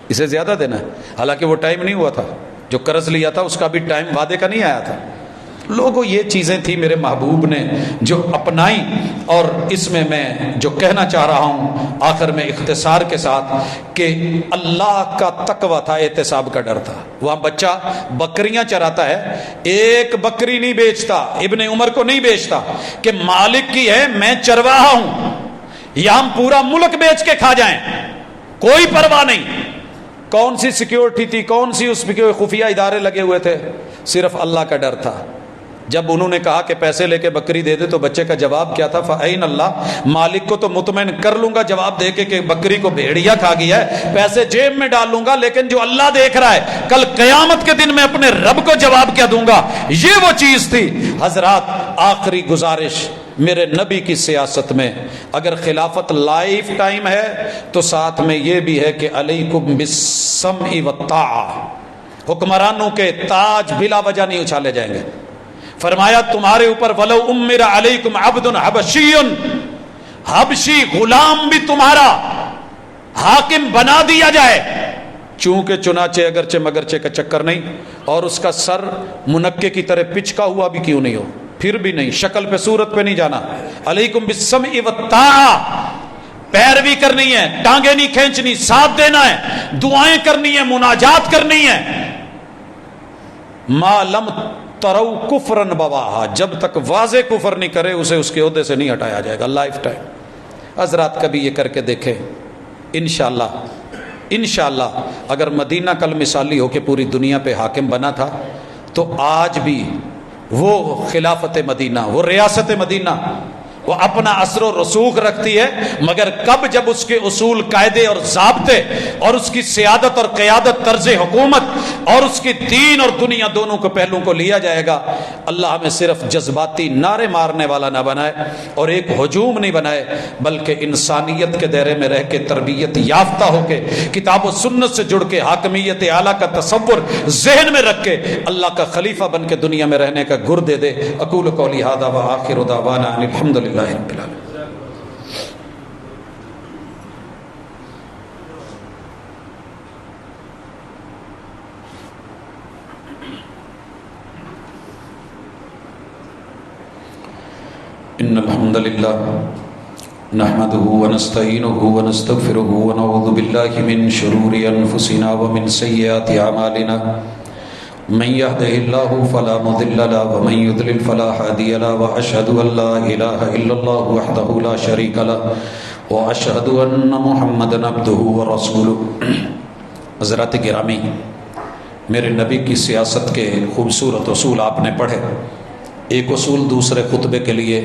اسے زیادہ دینا ہے. حالانکہ وہ ٹائم نہیں ہوا تھا، جو قرض لیا تھا اس کا بھی ٹائم وعدے کا نہیں آیا تھا. لوگوں یہ چیزیں تھی میرے محبوب نے جو اپنائی. اور اس میں جو کہنا چاہ رہا ہوں آخر میں اختصار کے ساتھ کہ اللہ کا تقوی تھا، احتساب کا ڈر تھا. وہاں بچہ بکریاں چراتا ہے، ایک بکری نہیں بیچتا، ابن عمر کو نہیں بیچتا کہ مالک کی ہے میں چرواہا ہوں، یا ہم پورا ملک بیچ کے کھا جائیں، کوئی پرواہ نہیں. کون سی سیکیورٹی تھی، کون سی اس پہ خفیہ ادارے لگے ہوئے تھے؟ صرف اللہ کا ڈر تھا. جب انہوں نے کہا کہ پیسے لے کے بکری دے دے تو بچے کا جواب کیا تھا؟ فَأَيْنَ اللَّهُ. مالک کو تو مطمئن کر لوں گا جواب دے کے کہ بکری کو بھیڑیا کھا گیا ہے، پیسے جیب میں ڈال لوں گا، لیکن جو اللہ دیکھ رہا ہے کل قیامت کے دن میں اپنے رب کو جواب کیا دوں گا. یہ وہ چیز تھی. حضرات آخری گزارش میرے نبی کی سیاست میں اگر خلافت لائف ٹائم ہے تو ساتھ میں یہ بھی ہے کہ علیکم بالسمع والطاعہ، حکمرانوں کے تاج بلا وجہ نہیں اچھالے جائیں گے. فرمایا تمہارے اوپر ولو امر علیکم عبد حبشی، حبشی غلام بھی تمہارا حاکم بنا دیا جائے، چونکہ چنانچہ اگرچہ مگرچہ کا چکر نہیں، اور اس کا سر منقے کی طرح پچکا ہوا بھی کیوں نہیں ہو، پھر بھی نہیں، شکل پہ صورت پہ نہیں جانا۔ علیکم بالسمع والطاعہ، پیروی کرنی ہے، ٹانگیں نہیں کھینچنی، ساتھ دینا ہے، دعائیں کرنی ہے، مناجات کرنی ہے۔ ما لم ترو کفرن بواہا، جب تک واضح کفر نہیں کرے اسے اس کے عہدے سے نہیں ہٹایا جائے گا لائف ٹائم۔ حضرات کبھی یہ کر کے دیکھیں، انشاءاللہ اگر مدینہ کل مثالی ہو کے پوری دنیا پہ حاکم بنا تھا تو آج بھی وہ خلافت مدینہ، وہ ریاست مدینہ، وہ اپنا اثر و رسوخ رکھتی ہے، مگر کب جب اس کے اصول، قاعدے اور ضابطے اور اس کی سیادت اور قیادت، طرز حکومت اور اس کی دین اور دنیا دونوں کو پہلوؤں کو لیا جائے گا۔ اللہ ہمیں صرف جذباتی نعرے مارنے والا نہ بنائے اور ایک ہجوم نہیں بنائے، بلکہ انسانیت کے دائرے میں رہ کے تربیت یافتہ ہو کے کتاب و سنت سے جڑ کے حاکمیت اعلیٰ کا تصور ذہن میں رکھ کے اللہ کا خلیفہ بن کے دنیا میں رہنے کا گر دے دے۔ اقول قولی ھذا وآخر دعوانا ان الحمد للہ رب العالمین۔ ان الحمد للہ نحمده ونستعینه ونستغفره ونعوذ باللہ من شرور انفسنا ومن سیئات اعمالنا، من يهده الله فلا مضل له ومن يضلل فلا هادي له، واشهد ان لا اله الا الله وحده لا شريك له واشهد ان محمدا عبده ورسوله۔ حضرات گرامی، میرے نبی کی سیاست کے خوبصورت اصول آپ نے پڑھے۔ ایک اصول دوسرے خطبے کے لیے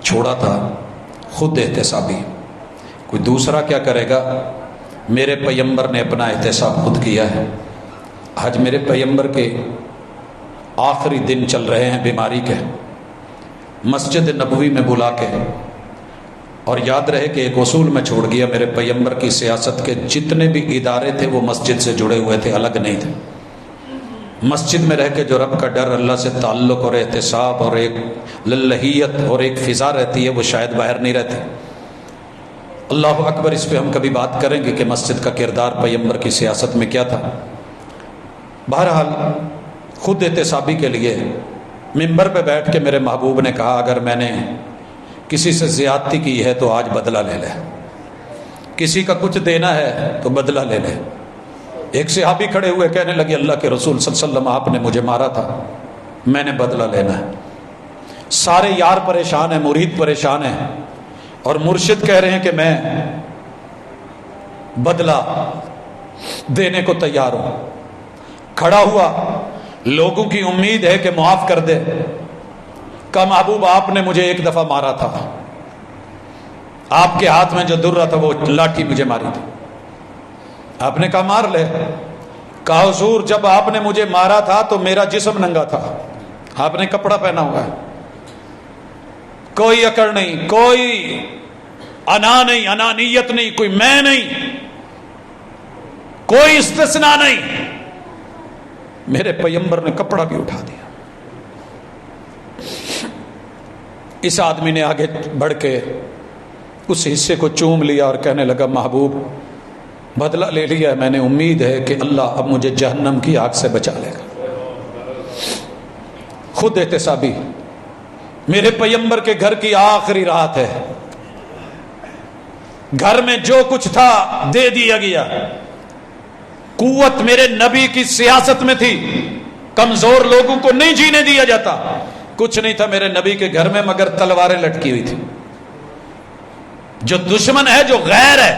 چھوڑا تھا، خود احتسابی۔ کوئی دوسرا کیا کرے گا؟ میرے پیغمبر نے اپنا احتساب خود کیا ہے۔ آج میرے پیغمبر کے آخری دن چل رہے ہیں بیماری کے، مسجد نبوی میں بلا کے، اور یاد رہے کہ ایک اصول میں چھوڑ گیا، میرے پیغمبر کی سیاست کے جتنے بھی ادارے تھے وہ مسجد سے جڑے ہوئے تھے، الگ نہیں تھے۔ مسجد میں رہ کے جو رب کا ڈر، اللہ سے تعلق اور احتساب اور ایک للہیت اور ایک فضا رہتی ہے، وہ شاید باہر نہیں رہتی۔ اللہ اکبر، اس پہ ہم کبھی بات کریں گے کہ مسجد کا کردار پیغمبر کی سیاست میں کیا تھا۔ بہرحال خود احتسابی کے لیے منبر پہ بیٹھ کے میرے محبوب نے کہا، اگر میں نے کسی سے زیادتی کی ہے تو آج بدلہ لے لے، کسی کا کچھ دینا ہے تو بدلہ لے لے۔ ایک صحابی کھڑے ہوئے کہنے لگے، اللہ کے رسول صلی اللہ علیہ وسلم آپ نے مجھے مارا تھا، میں نے بدلہ لینا ہے۔ سارے یار پریشان ہیں، مرید پریشان ہیں، اور مرشد کہہ رہے ہیں کہ میں بدلہ دینے کو تیار ہوں۔ کھڑا ہوا، لوگوں کی امید ہے کہ معاف کر دے۔ کہا محبوب آپ نے مجھے ایک دفعہ مارا تھا، آپ کے ہاتھ میں جو درہ تھا وہ لاٹھی مجھے ماری تھی، آپ نے کہا مار لے۔ کہا حضور جب آپ نے مجھے مارا تھا تو میرا جسم ننگا تھا، آپ نے کپڑا پہنا ہوا ہے۔ کوئی اکڑ نہیں، کوئی انا نہیں، انانیت نہیں، کوئی میں نہیں، کوئی استثناء نہیں۔ میرے پیغمبر نے کپڑا بھی اٹھا دیا۔ اس آدمی نے آگے بڑھ کے اس حصے کو چوم لیا اور کہنے لگا محبوب بدلہ لے لیا ہے، میں نے امید ہے کہ اللہ اب مجھے جہنم کی آگ سے بچا لے گا۔ خود احتسابی، میرے پیغمبر کے گھر کی آخری رات ہے، گھر میں جو کچھ تھا دے دیا گیا۔ قوت میرے نبی کی سیاست میں تھی، کمزور لوگوں کو نہیں جینے دیا جاتا۔ کچھ نہیں تھا میرے نبی کے گھر میں مگر تلواریں لٹکی ہوئی تھی۔ جو دشمن ہے، جو غیر ہے،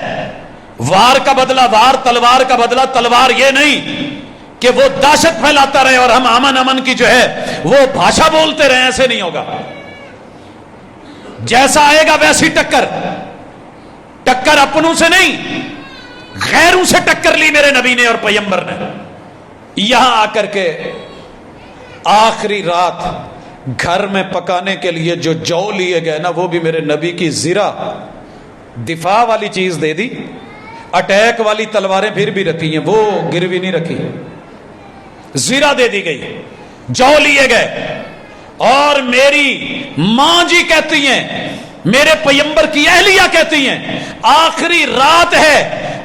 وار کا بدلہ وار، تلوار کا بدلہ تلوار، یہ نہیں کہ وہ دہشت پھیلاتا رہے اور ہم امن کی جو ہے وہ بھاشا بولتے رہے، ایسے نہیں ہوگا۔ جیسا آئے گا ویسی ٹکر اپنوں سے نہیں، غیروں سے ٹکر لی میرے نبی نے اور پیغمبر نے۔ یہاں آ کر کے آخری رات گھر میں پکانے کے لیے جو جو لیے گئے نا، وہ بھی میرے نبی کی زرہ دفاع والی چیز دے دی۔ اٹیک والی تلواریں پھر بھی رکھی ہیں، وہ گروی نہیں رکھی، زرہ دے دی گئی، جو لیے گئے۔ اور میری ماں جی کہتی ہیں، میرے پیغمبر کی اہلیہ کہتی ہیں، آخری رات ہے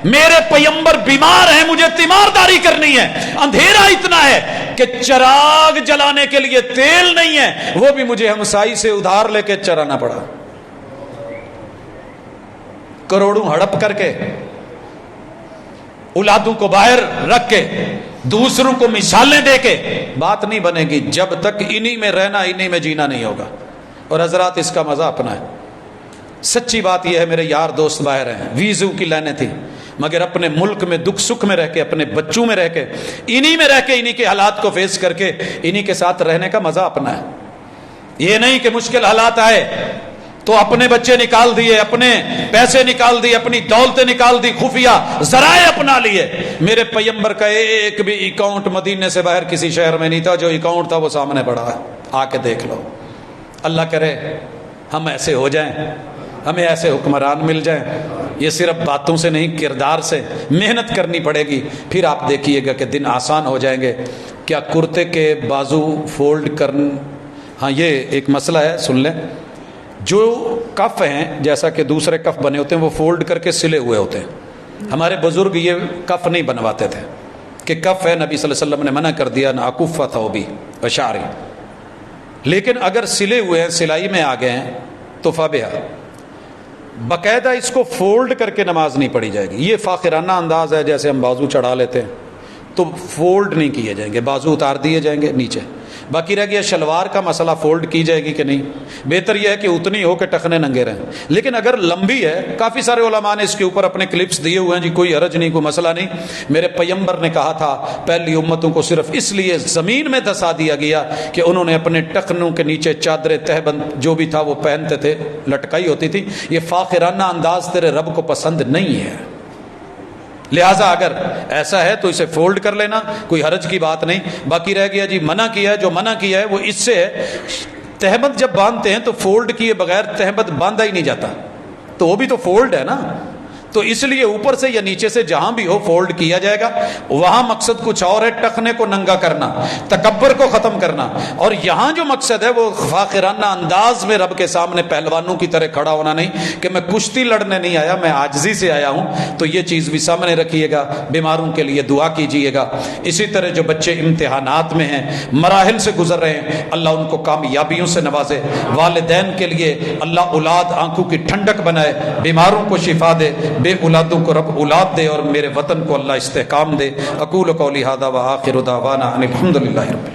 میرے پیغمبر بیمار ہیں، مجھے تیمارداری کرنی ہے، اندھیرا اتنا ہے کہ چراغ جلانے کے لیے تیل نہیں ہے، وہ بھی مجھے ہمسائی سے ادھار لے کے چرانا پڑا، کروڑوں ہڑپ کر کے، اولادوں کو باہر رکھ کے، دوسروں کو مثالیں دے کے بات نہیں بنے گی جب تک انہی میں رہنا، انہی میں جینا نہیں ہوگا۔ اور حضرات اس کا مزہ اپنا ہے۔ سچی بات یہ ہے، میرے یار دوست باہر ہیں، ویزو کی لائنیں تھیں، مگر اپنے ملک میں دکھ سکھ میں رہ کے، اپنے بچوں میں رہ کے، انہی میں رہ کے، انہی کے حالات کو فیس کر کے، انہی کے ساتھ رہنے کا مزہ اپنا ہے۔ یہ نہیں کہ مشکل حالات آئے تو اپنے بچے نکال دیے، اپنے پیسے نکال دیے، اپنی دولتیں نکال دی، خفیہ ذرائع اپنا لیے۔ میرے پیغمبر کا ایک بھی اکاؤنٹ مدینے سے باہر کسی شہر میں نہیں تھا، جو اکاؤنٹ تھا وہ سامنے پڑا ہے، آ کے دیکھ لو۔ اللہ کرے ہم ایسے ہو جائیں، ہمیں ایسے حکمران مل جائیں۔ یہ صرف باتوں سے نہیں، کردار سے محنت کرنی پڑے گی، پھر آپ دیکھیے گا کہ دن آسان ہو جائیں گے۔ کیا کرتے کے بازو فولڈ کرن، ہاں یہ ایک مسئلہ ہے، سن لیں۔ جو کف ہیں، جیسا کہ دوسرے کف بنے ہوتے ہیں، وہ فولڈ کر کے سلے ہوئے ہوتے ہیں۔ ہمارے بزرگ یہ کف نہیں بنواتے تھے کہ کف ہے، نبی صلی اللہ علیہ وسلم نے منع کر دیا، نہ اکفہ تھا وہ بھی اشعری۔ لیکن اگر سلے ہوئے ہیں، سلائی میں آ گئے ہیں تو فابہا، باقاعدہ اس کو فولڈ کر کے نماز نہیں پڑھی جائے گی۔ یہ فاخرانہ انداز ہے، جیسے ہم بازو چڑھا لیتے ہیں تو فولڈ نہیں کیے جائیں گے، بازو اتار دیے جائیں گے نیچے۔ باقی رہ گیا شلوار کا مسئلہ، فولڈ کی جائے گی کہ نہیں۔ بہتر یہ ہے کہ اتنی ہو کہ ٹخنے ننگے رہیں، لیکن اگر لمبی ہے، کافی سارے علماء نے اس کے اوپر اپنے کلپس دیے ہوئے ہیں، جی کوئی حرج نہیں، کوئی مسئلہ نہیں۔ میرے پیغمبر نے کہا تھا پہلی امتوں کو صرف اس لیے زمین میں دھسا دیا گیا کہ انہوں نے اپنے ٹخنوں کے نیچے چادر تہبند جو بھی تھا وہ پہنتے تھے، لٹکائی ہوتی تھی۔ یہ فاخرانہ انداز تیرے رب کو پسند نہیں ہے، لہٰذا اگر ایسا ہے تو اسے فولڈ کر لینا، کوئی حرج کی بات نہیں۔ باقی رہ گیا جی منع کیا ہے، جو منع کیا ہے وہ اس سے ہے، تہبند جب باندھتے ہیں تو فولڈ کیے بغیر تہبند باندھا ہی نہیں جاتا، تو وہ بھی تو فولڈ ہے نا، تو اس لیے اوپر سے یا نیچے سے جہاں بھی ہو فولڈ کیا جائے گا۔ وہاں مقصد کچھ اور ہے، ٹخنے کو ننگا کرنا، تکبر کو ختم کرنا، اور یہاں جو مقصد ہے وہ فاخرانہ انداز میں رب کے سامنے پہلوانوں کی طرح کھڑا ہونا نہیں کہ میں کشتی لڑنے نہیں آیا، میں عاجزی سے آیا ہوں۔ تو یہ چیز بھی سامنے رکھیے گا، بیماروں کے لیے دعا کیجیے گا۔ اسی طرح جو بچے امتحانات میں ہیں، مراحل سے گزر رہے ہیں، اللہ ان کو کامیابیوں سے نوازے۔ والدین کے لیے اللہ اولاد آنکھوں کی ٹھنڈک بنائے، بیماروں کو شفا دے، بے اولادوں کو رب اولاد دے، اور میرے وطن کو اللہ استحکام دے۔ اقول قولی ھذا وآخر دعوانا ان الحمد للہ رب